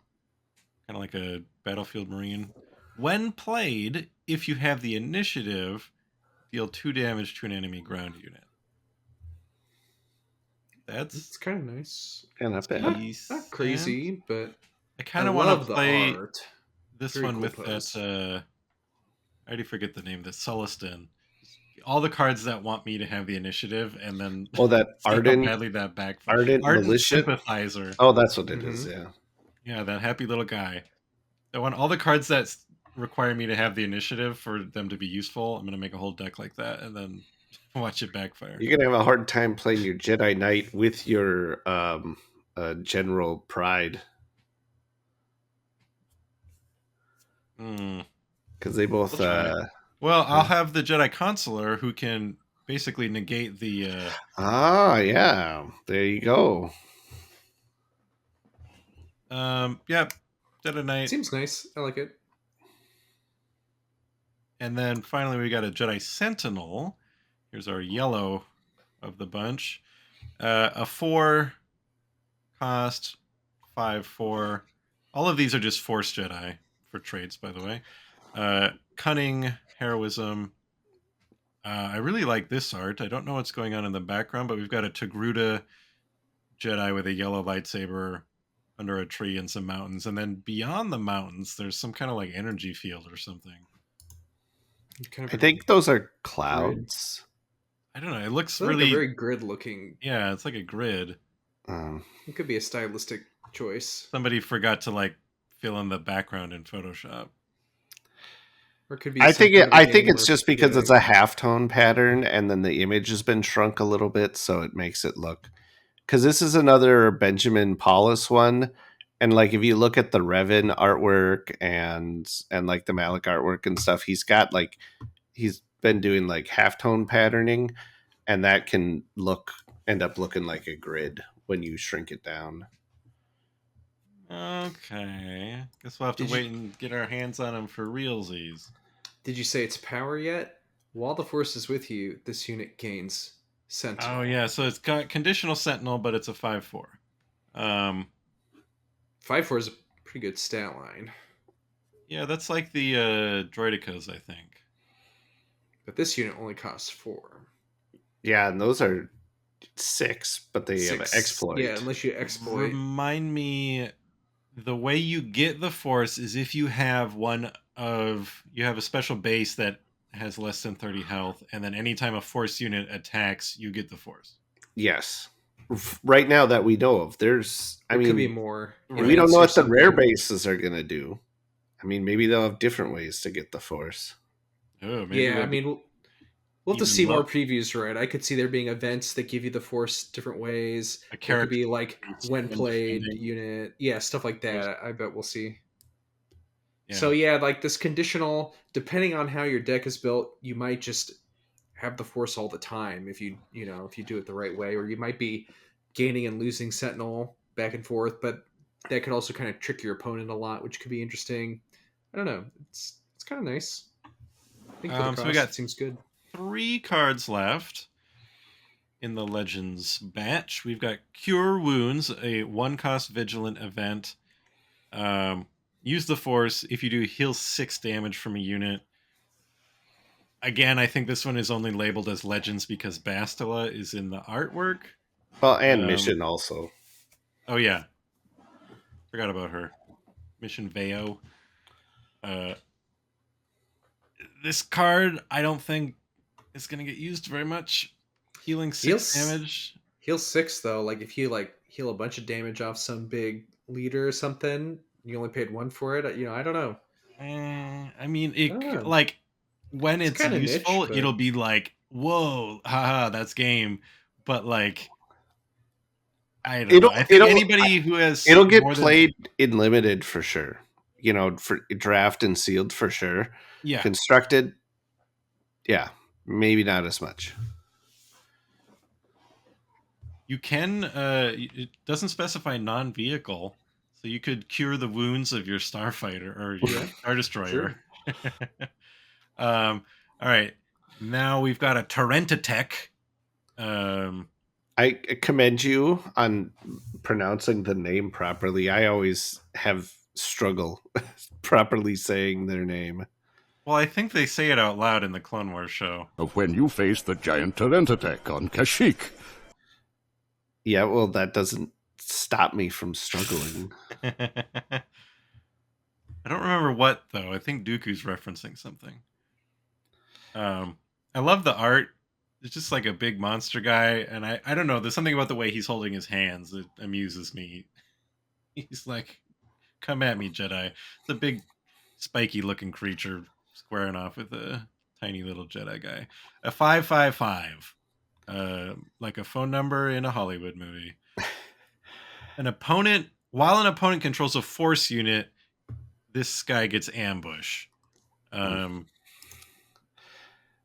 kind of like a battlefield marine. When played, if you have the initiative, deal 2 damage to an enemy ground unit. That's kind of nice. And not crazy, but I kind of want to play art. This Very one cool with pose. that. I already forget the name. The Sulliston. All the cards that want me to have the initiative, and then that Ardent, badly that backfires. Ardent Militia Sympathizer. Oh, that's what it is. Yeah. Yeah, that happy little guy. I want all the cards that require me to have the initiative for them to be useful. I'm gonna make a whole deck like that, and then watch it backfire. You're gonna have a hard time playing your Jedi Knight with your General Pride. Because they both. Well, I'll have the Jedi Consular who can basically negate the. Yeah. There you go. Yeah, Jedi Knight. Seems nice. I like it. And then finally, we got a Jedi Sentinel. Here's our yellow of the bunch. A 4 cost, 5/4. All of these are just Force Jedi for traits, by the way. Cunning, heroism. I really like this art. I don't know what's going on in the background, but we've got a Togruta Jedi with a yellow lightsaber under a tree and some mountains. And then beyond the mountains, there's some kind of like energy field or something. I think those are clouds. I don't know. It looks really like a very grid looking. Yeah, it's like a grid. It could be a stylistic choice. Somebody forgot to like fill in the background in Photoshop. Or it could be. I think it's just because it's a halftone pattern, and then the image has been shrunk a little bit, so it makes it look. Because this is another Benjamin Paulus one, and like if you look at the Revan artwork and like the Malik artwork and stuff, he's been doing like halftone patterning, and that can end up looking like a grid when you shrink it down. Okay, guess we'll have to wait and get our hands on them for realsies. Did you say its power yet? While the Force is with you, this unit gains Sentinel. Oh yeah, so it's got conditional Sentinel, but it's a 5/4. 5/4 is a pretty good stat line. Yeah, that's like the droidicas, I think. But this unit only costs 4. Yeah, and those are 6, but they have 6. Yeah, exploit. unless you exploit. Remind me, the way you get the Force is if you have you have a special base that has less than 30 health, and then anytime a Force unit attacks, you get the Force. Yes. Right now that we know of, I There could be mean, more we don't events know or what the rare something. bases are going to do. I mean, maybe they'll have different ways to get the Force. Oh, maybe Yeah, I they'll be mean, we'll have to even see more low. previews, right? I could see there being events that give you the Force different ways. A There could character be like when when played defending. unit, yeah, stuff like Force. that. I bet we'll see. So Yeah. yeah, like this conditional, depending on how your deck is built, you might just have the Force all the time if if you do it the right way, or you might be gaining and losing Sentinel back and forth, but that could also kind of trick your opponent a lot, which could be interesting. I don't know. It's kind of nice. I think for the So we cost, got it seems good. 3 cards left in the Legends batch. We've got Cure Wounds, a 1-cost vigilant event. Use the Force. If you do, heal 6 damage from a unit. Again, I think this one is only labeled as Legends because Bastila is in the artwork. Well, and mission also. Oh yeah, forgot about her. Mission Veo. This card, I don't think is going to get used very much. Healing 6 Heals damage. heal 6 though. Like if you like heal a bunch of damage off some big leader or something, you only paid 1 for it. I don't know. I mean, I don't know. like when It's it's kind of niche, useful, but it'll be like, whoa, haha, that's game. But like, I don't know. It'll I think it'll anybody who has it'll get more than played in limited for sure. For draft and sealed for sure. yeah, Constructed, yeah, maybe not as much. you can. It doesn't specify non-vehicle, so you could cure the wounds of your starfighter or your yeah, star destroyer. sure. All right, now we've got a Torrentitech. I commend you on pronouncing the name properly. I always have struggle properly saying their name. Well, I think they say it out loud in the Clone Wars show. When you face the giant Torrentitech on Kashyyyk. Yeah, well, that doesn't stop me from struggling. I don't remember what though. I think Dooku's referencing something. I love the art. It's just like a big monster guy, and I don't know. There's something about the way he's holding his hands that amuses me. He's like, "Come at me, Jedi." It's a big, spiky looking creature squaring off with a tiny little Jedi guy. A 555, like a phone number in a Hollywood movie. While an opponent controls a Force unit, this guy gets ambush.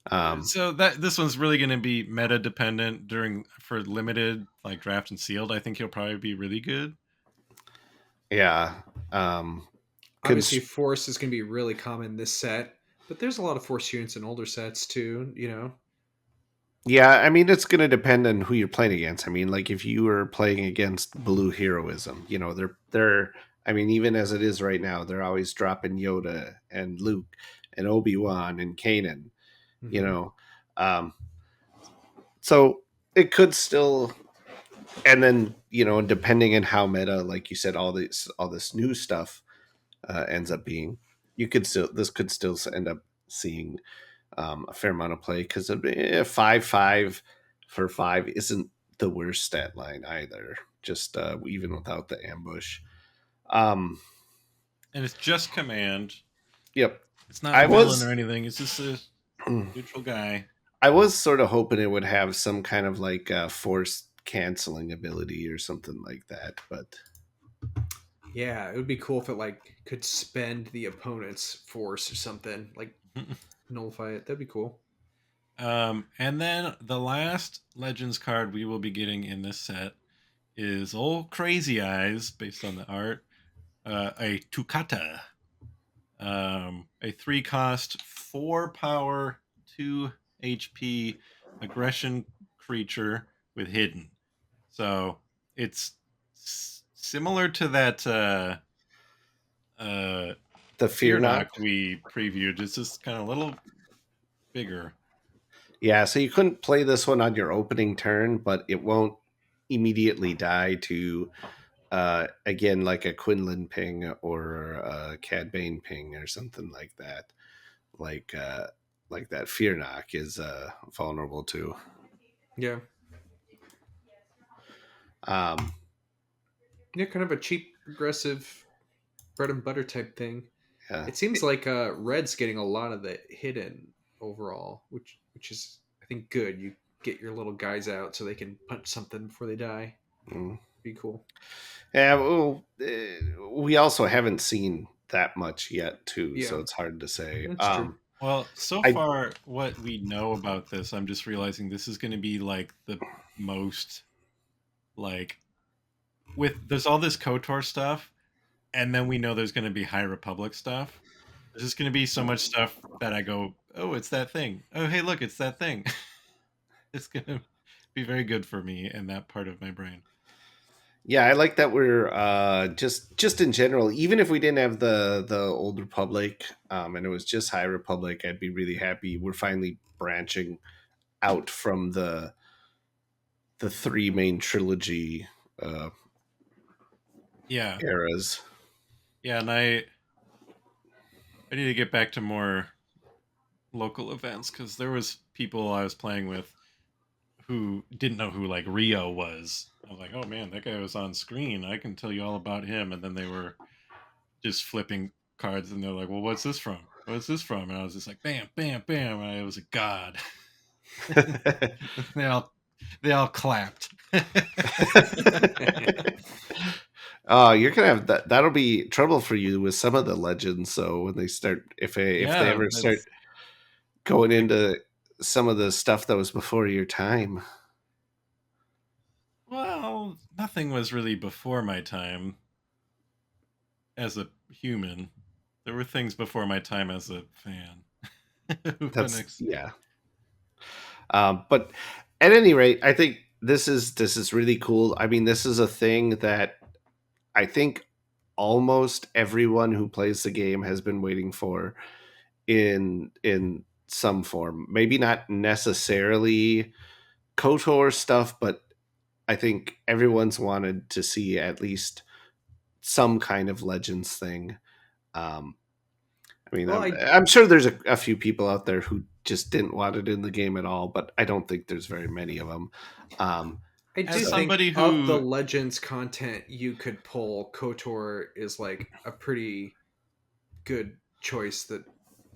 So this one's really going to be meta dependent for limited, like draft and sealed. I think he'll probably be really good. Yeah. Obviously, Force is going to be really common in this set, but there's a lot of Force units in older sets too. Yeah, I mean, it's going to depend on who you're playing against. I mean, like if you were playing against Blue Heroism, they're. I mean, even as it is right now, they're always dropping Yoda and Luke and Obi-Wan and Kanan. Mm-hmm. So it could still, and then depending on how meta, like you said, all this new stuff ends up being, this could still end up seeing a fair amount of play because 5/5 for 5 isn't the worst stat line either. Just even without the ambush. And it's just command. Yep. It's not villain or anything. It's just a neutral guy. I was sort of hoping it would have some kind of like force canceling ability or something like that, but Yeah, it would be cool if it like could spend the opponent's force or something, like nullify it. That'd be cool. And then the last Legends card we will be getting in this set is old Crazy Eyes, based on the art. A Tukata. A 3-cost, 4 power, 2 HP aggression creature with hidden. So it's similar to that The Fear Knock. we previewed is just kind of a little bigger. Yeah, so you couldn't play this one on your opening turn, but it won't immediately die to again like a Quinlan ping or a Cad Bane ping or something like that. Like that Fear Knock is vulnerable to. Yeah. Um, Yeah, kind of a cheap, aggressive bread and butter type thing. yeah. It seems like Red's getting a lot of the hidden overall, which is I think good. You get your little guys out so they can punch something before they die. Mm. Be cool. Yeah, well, we also haven't seen that much yet, too, Yeah. so it's hard to say. That's true. Well, so I- far, what we know about this, I'm just realizing this is going to be like the most, like, there's all this KOTOR stuff, and then we know there's going to be High Republic stuff. There's just going to be so much stuff that I go, oh, it's that thing. Oh, hey, look, it's that thing. It's going to be very good for me in that part of my brain. Yeah, I like that we're just in general, even if we didn't have the Old Republic and it was just High Republic, I'd be really happy. We're finally branching out from the three main trilogy Yeah. eras. Yeah, and I need to get back to more local events because there was people I was playing with who didn't know who like Rio was. I was like, oh man, that guy was on screen. I can tell you all about him. And then they were just flipping cards and they're like, well, what's this from? What's this from? And I was just like, bam, bam, bam. And I was a god. they all clapped. Oh, you're gonna have that. That'll be trouble for you with some of the legends. So when they start, if they ever start going into some of the stuff that was before your time. Well, nothing was really before my time as a human. There were things before my time as a fan. Yeah. But at any rate, I think this is really cool. I mean, this is a thing that I think almost everyone who plays the game has been waiting for in some form. Maybe not necessarily KOTOR stuff, but I think everyone's wanted to see at least some kind of Legends thing. I mean, Well, I'm sure there's a few people out there who just didn't want it in the game at all, but I don't think there's very many of them. I do As think somebody of the who- Legends content you could pull, KOTOR is like a pretty good choice that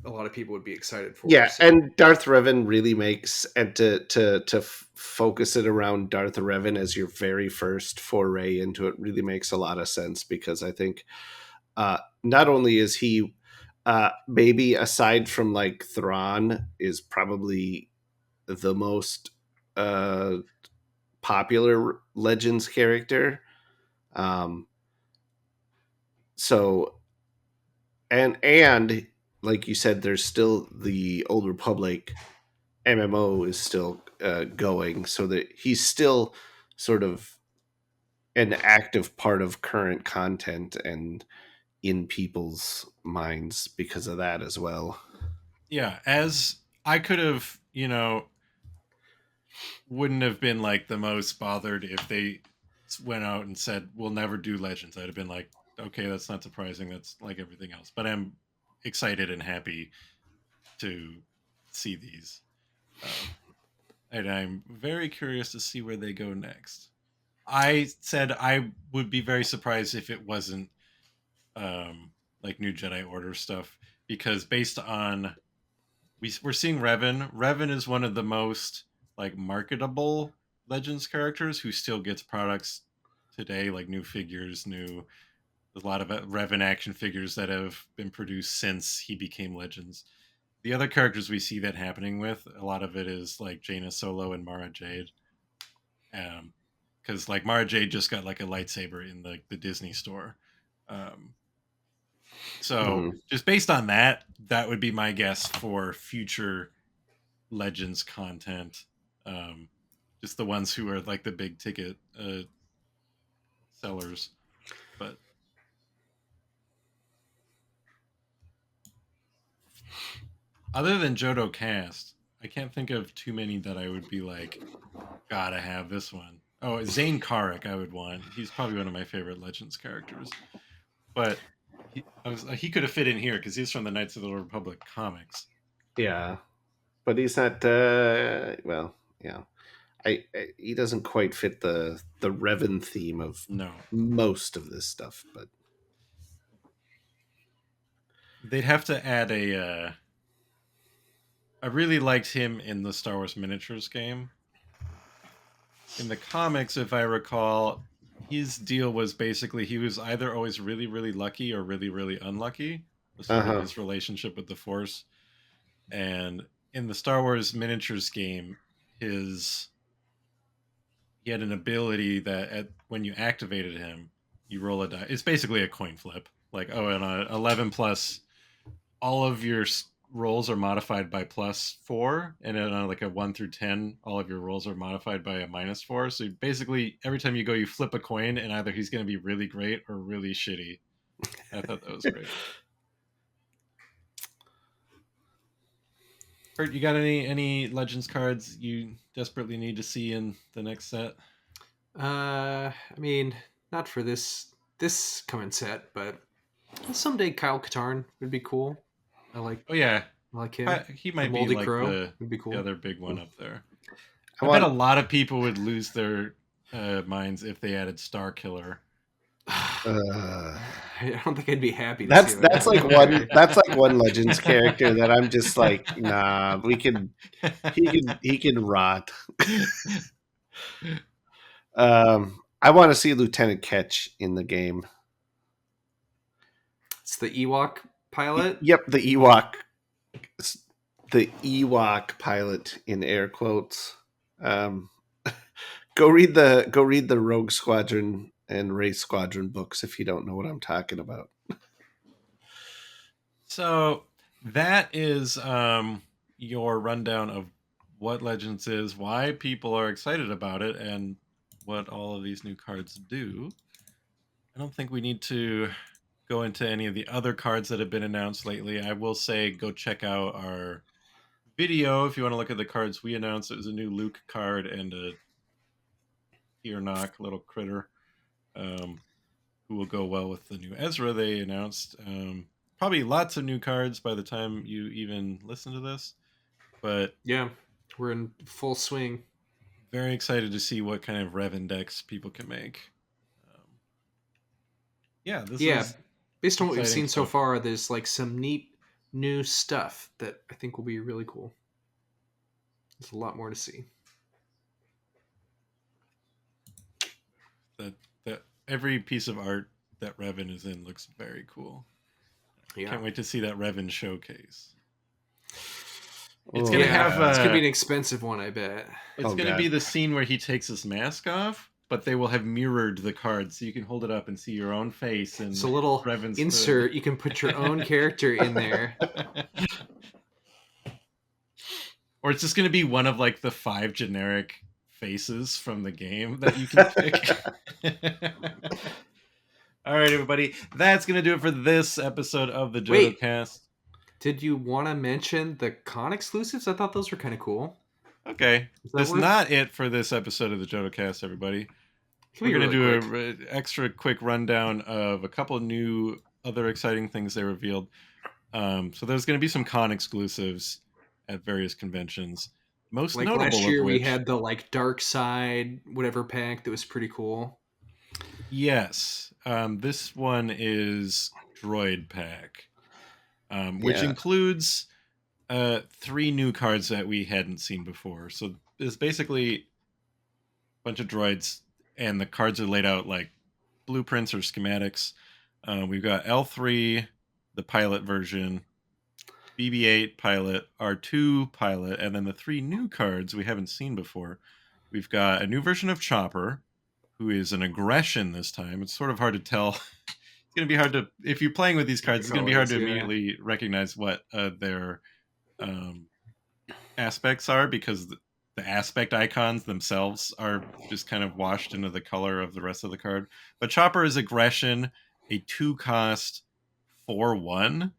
a lot of people would be excited for. Yeah, so. and Darth Revan really makes, and to focus it around Darth Revan as your very first foray into it really makes a lot of sense, because I think not only is he maybe aside from like Thrawn is probably the most popular Legends character. So and like you said, there's still the Old Republic MMO is still going, so that he's still sort of an active part of current content and in people's minds because of that as well. Yeah, as I could have, wouldn't have been like the most bothered if they went out and said, we'll never do Legends. I'd have been like, okay, that's not surprising. That's like everything else. But I'm excited and happy to see these. And I'm very curious to see where they go next. I said I would be very surprised if it wasn't like new Jedi Order stuff, because based on we're seeing Revan. Revan is one of the most like marketable Legends characters who still gets products today, like new figures, there's a lot of Revan action figures that have been produced since he became Legends. The other characters we see that happening with, a lot of it is like Jaina Solo and Mara Jade. Because like Mara Jade just got like a lightsaber in the Disney store. So just based on that, that would be my guess for future Legends content. Just the ones who are like the big ticket sellers. But Other than Jodo cast, I can't think of too many that I would be like, gotta have this one. Oh, Zane Karek, I would want. He's probably one of my favorite Legends characters. But he could have fit in here because he's from the Knights of the Old Republic comics. Yeah, but he's not. Well, yeah, he doesn't quite fit the Revan theme of No, most of this stuff. But they'd have to add a. I really liked him in the Star Wars miniatures game. In the comics, if I recall, his deal was basically he was either always really, really lucky or really, really unlucky. Was sort of his relationship with the Force. And in the Star Wars miniatures game, he had an ability that when you activated him, you roll a die. It's basically a coin flip. Like, oh, and on 11 plus, all of your rolls are modified by +4, and then on like a 1 through 10, all of your rolls are modified by a -4. So basically, every time you go, you flip a coin, and either he's going to be really great or really shitty. I thought that was great. Kurt, you got any Legends cards you desperately need to see in the next set? I mean, not for this coming set, but someday Kyle Katarn would be cool. Oh yeah, I like him. He might be Moldy like Crow would be cool. the other big one up there. I bet a lot of people would lose their minds if they added Star Killer. I don't think I'd be happy. That's like one Legends character that I'm just like, nah. He can rot. I want to see Lieutenant Ketch in the game. It's the Ewok pilot. Yep, the Ewok pilot in air quotes. Go read the Rogue Squadron and Wraith Squadron books if you don't know what I'm talking about. So that is your rundown of what Legends is, why people are excited about it, and what all of these new cards do. I don't think we need to go into any of the other cards that have been announced lately. I will say go check out our video if you want to look at the cards we announced. It was a new Luke card and a Earnock little critter who will go well with the new Ezra they announced. Probably lots of new cards by the time you even listen to this. But yeah, we're in full swing. Very excited to see what kind of Revan decks people can make. Based on what we've seen so far, there's like some neat new stuff that I think will be really cool. There's a lot more to see. That every piece of art that Revan is in looks very cool. Yeah. Can't wait to see that Revan showcase. It's gonna have. It's gonna be an expensive one, I bet. It's gonna be the scene where he takes his mask off, but they will have mirrored the card, so you can hold it up and see your own face. And it's a little Revan's insert. You can put your own character in there. Or it's just gonna be one of like the 5 generic faces from the game that you can pick. All right, everybody. That's going to do it for this episode of the Jodo Cast. Did you want to mention the con exclusives? I thought those were kind of cool. Okay. That's not it for this episode of the Jodo Cast, everybody. We're going to do an extra quick rundown of a couple of new other exciting things they revealed. So there's going to be some con exclusives at various conventions. Most like notable last year, of which, we had the like Dark Side whatever pack that was pretty cool. Yes. This one is Droid Pack, which includes 3 new cards that we hadn't seen before. So it's basically a bunch of droids, and the cards are laid out like blueprints or schematics. We've got L3, the pilot version, BB-8 pilot, R2 pilot, and then the 3 new cards we haven't seen before. We've got a new version of Chopper, who is an aggression this time. It's sort of hard to tell. It's going to be hard to, if you're playing with these cards, it's going to be hard to immediately recognize what their aspects are, because the aspect icons themselves are just kind of washed into the color of the rest of the card. But Chopper is aggression, a 2-cost 4/1.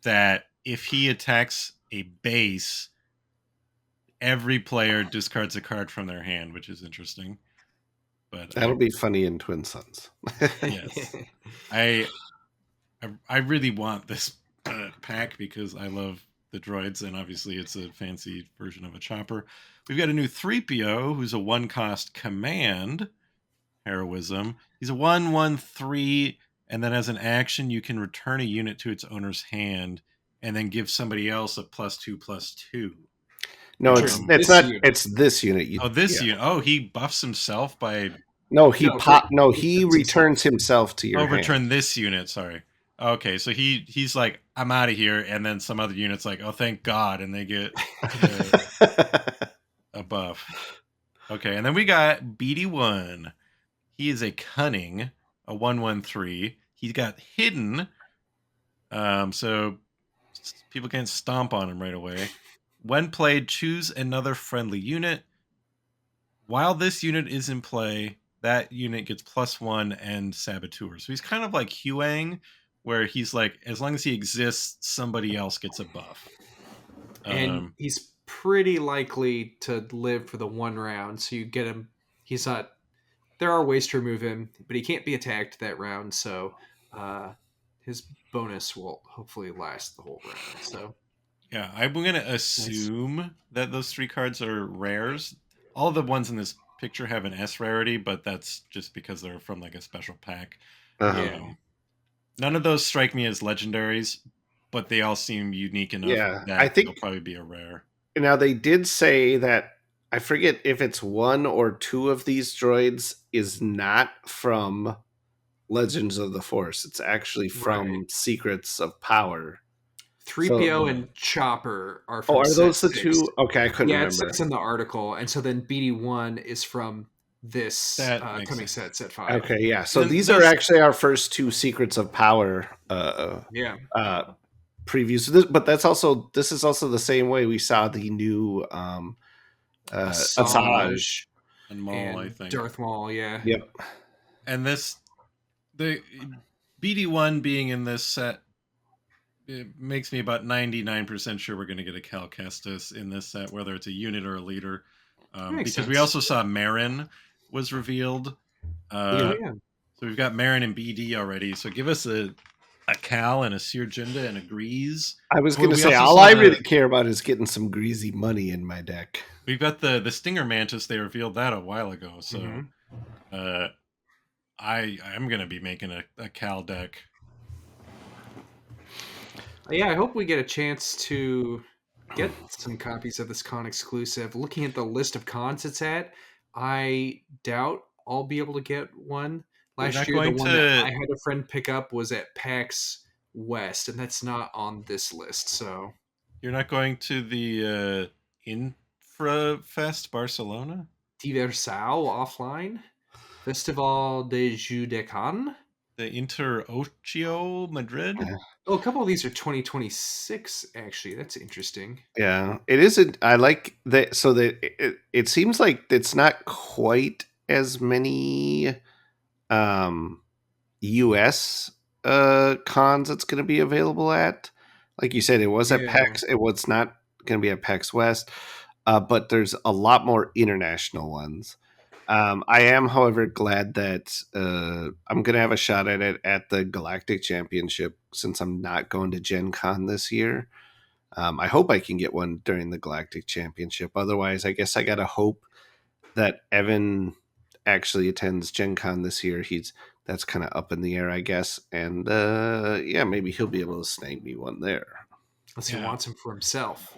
that if he attacks a base, every player discards a card from their hand, which is interesting. But That'll be funny in Twin Suns. yes, I really want this pack because I love the droids, and obviously it's a fancy version of a chopper. We've got a new 3PO who's a 1-cost command heroism. He's a 1/1/3, and then as an action, you can return a unit to its owner's hand, and then give somebody else a +2/+2. No, Which it's is not. this unit. It's this unit. Unit. Oh, he buffs himself by. No, he he returns himself to your hand. Return this unit. Sorry. Okay, so he's like, I'm out of here, and then some other unit's like, oh, thank God, and they get a buff. Okay, and then we got BD1. He is a cunning, a 1/1/3. He's got hidden, so people can't stomp on him right away. When played, choose another friendly unit. While this unit is in play, that unit gets +1 and Saboteur. So he's kind of like Huang, where he's like, as long as he exists, somebody else gets a buff. And he's pretty likely to live for the 1 round, so you get him. He's not. There are ways to remove him, but he can't be attacked that round, so his bonus will hopefully last the whole round. So yeah, I'm going to assume that those 3 cards are rares. All the ones in this picture have an S rarity, but that's just because they're from like a special pack. Uh-huh. None of those strike me as legendaries, but they all seem unique enough that I think they'll probably be a rare. Now, they did say that, I forget if it's 1 or 2 of these droids is not from Legends of the Force. It's actually from Secrets of Power. 3PO and Chopper are from are those the 6. 2? Okay, I couldn't remember. It's in the article. And so then BD1 is from this coming set 5. Okay, yeah. So these are actually our first 2 Secrets of Power previews. But this is also the same way we saw the new Asajj and Maul, I think. Darth Maul, yeah. Yep. And the BD1 being in this set, it makes me about 99% sure we're going to get a Cal Kestis in this set, whether it's a unit or a leader. Because sense. We also saw Marin was revealed. So we've got Marin and BD already. So give us a Cal and a Seer Jinda and a Grease. I was going to say, all I really care about is getting some greasy money in my deck. We've got the Stinger Mantis. They revealed that a while ago. So I'm going to be making a Cal deck. Yeah, I hope we get a chance to get some copies of this con exclusive. Looking at the list of cons it's at, I doubt I'll be able to get one. Last year, the one that I had a friend pick up was at PAX West, and that's not on this list. So you're not going to the Infrafest Barcelona? Diversal offline? Festival de Jeux de Cannes? The Inter Ocio Madrid? Oh, a couple of these are 2026, actually. That's interesting. Yeah, it isn't. I like that. So that it seems like it's not quite as many US cons it's going to be available at. Like you said, it was at PAX. It was not going to be at PAX West, but there's a lot more international ones. I am, however, glad that I'm going to have a shot at it at the Galactic Championship since I'm not going to Gen Con this year. I hope I can get one during the Galactic Championship. Otherwise, I guess I got to hope that Evan actually attends Gen Con this year. That's kind of up in the air, I guess. And maybe he'll be able to snag me one there. Unless he wants him for himself.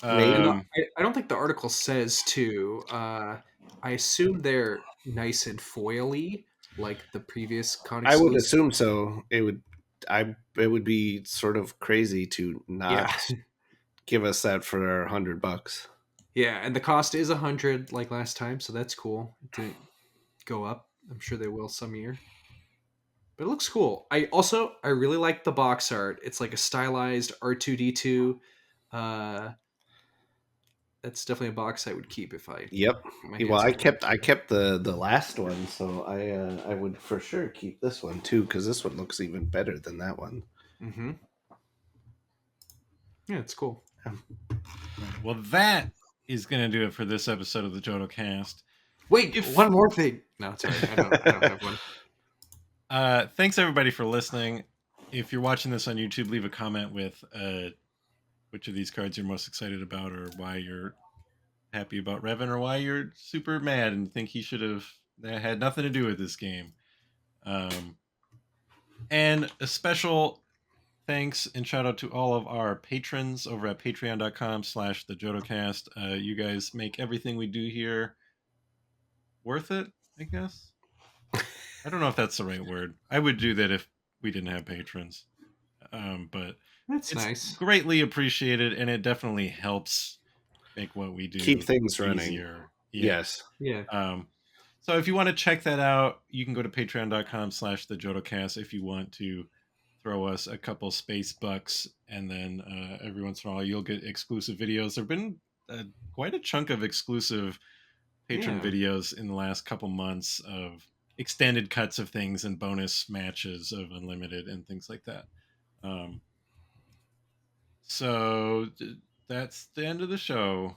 Maybe. I don't think the article says to. I assume they're nice and foily, like the previous con exclusive. I would assume so. It would be sort of crazy to not give us that for $100. Yeah, and the cost is $100 like last time, so that's cool. It didn't go up. I'm sure they will some year. But it looks cool. I really like the box art. It's like a stylized R2D2. That's definitely a box I would keep if I. Yep. Well, I kept the last one, so I would for sure keep this one too because this one looks even better than that one. Mm-hmm. Yeah, it's cool. Right. Well, that is going to do it for this episode of the Jodo Cast. Wait, one more thing. No, sorry, I don't have one. Thanks everybody for listening. If you're watching this on YouTube, leave a comment with which of these cards you're most excited about, or why you're happy about Revan, or why you're super mad and think he should have that had nothing to do with this game. And a special thanks and shout out to all of our patrons over at patreon.com/thejodocast. You guys make everything we do here worth it, I guess. I don't know if that's the right word. I would do that if we didn't have patrons. But That's it's nice. greatly appreciated, and it definitely helps make what we do Keep things running. easier. Yeah. Yes. Yeah. So if you want to check that out, you can go to patreon.com/thejodocast if you want to throw us a couple space bucks, and then every once in a while you'll get exclusive videos. There have been quite a chunk of exclusive patron videos in the last couple months of extended cuts of things and bonus matches of Unlimited and things like that. So that's the end of the show.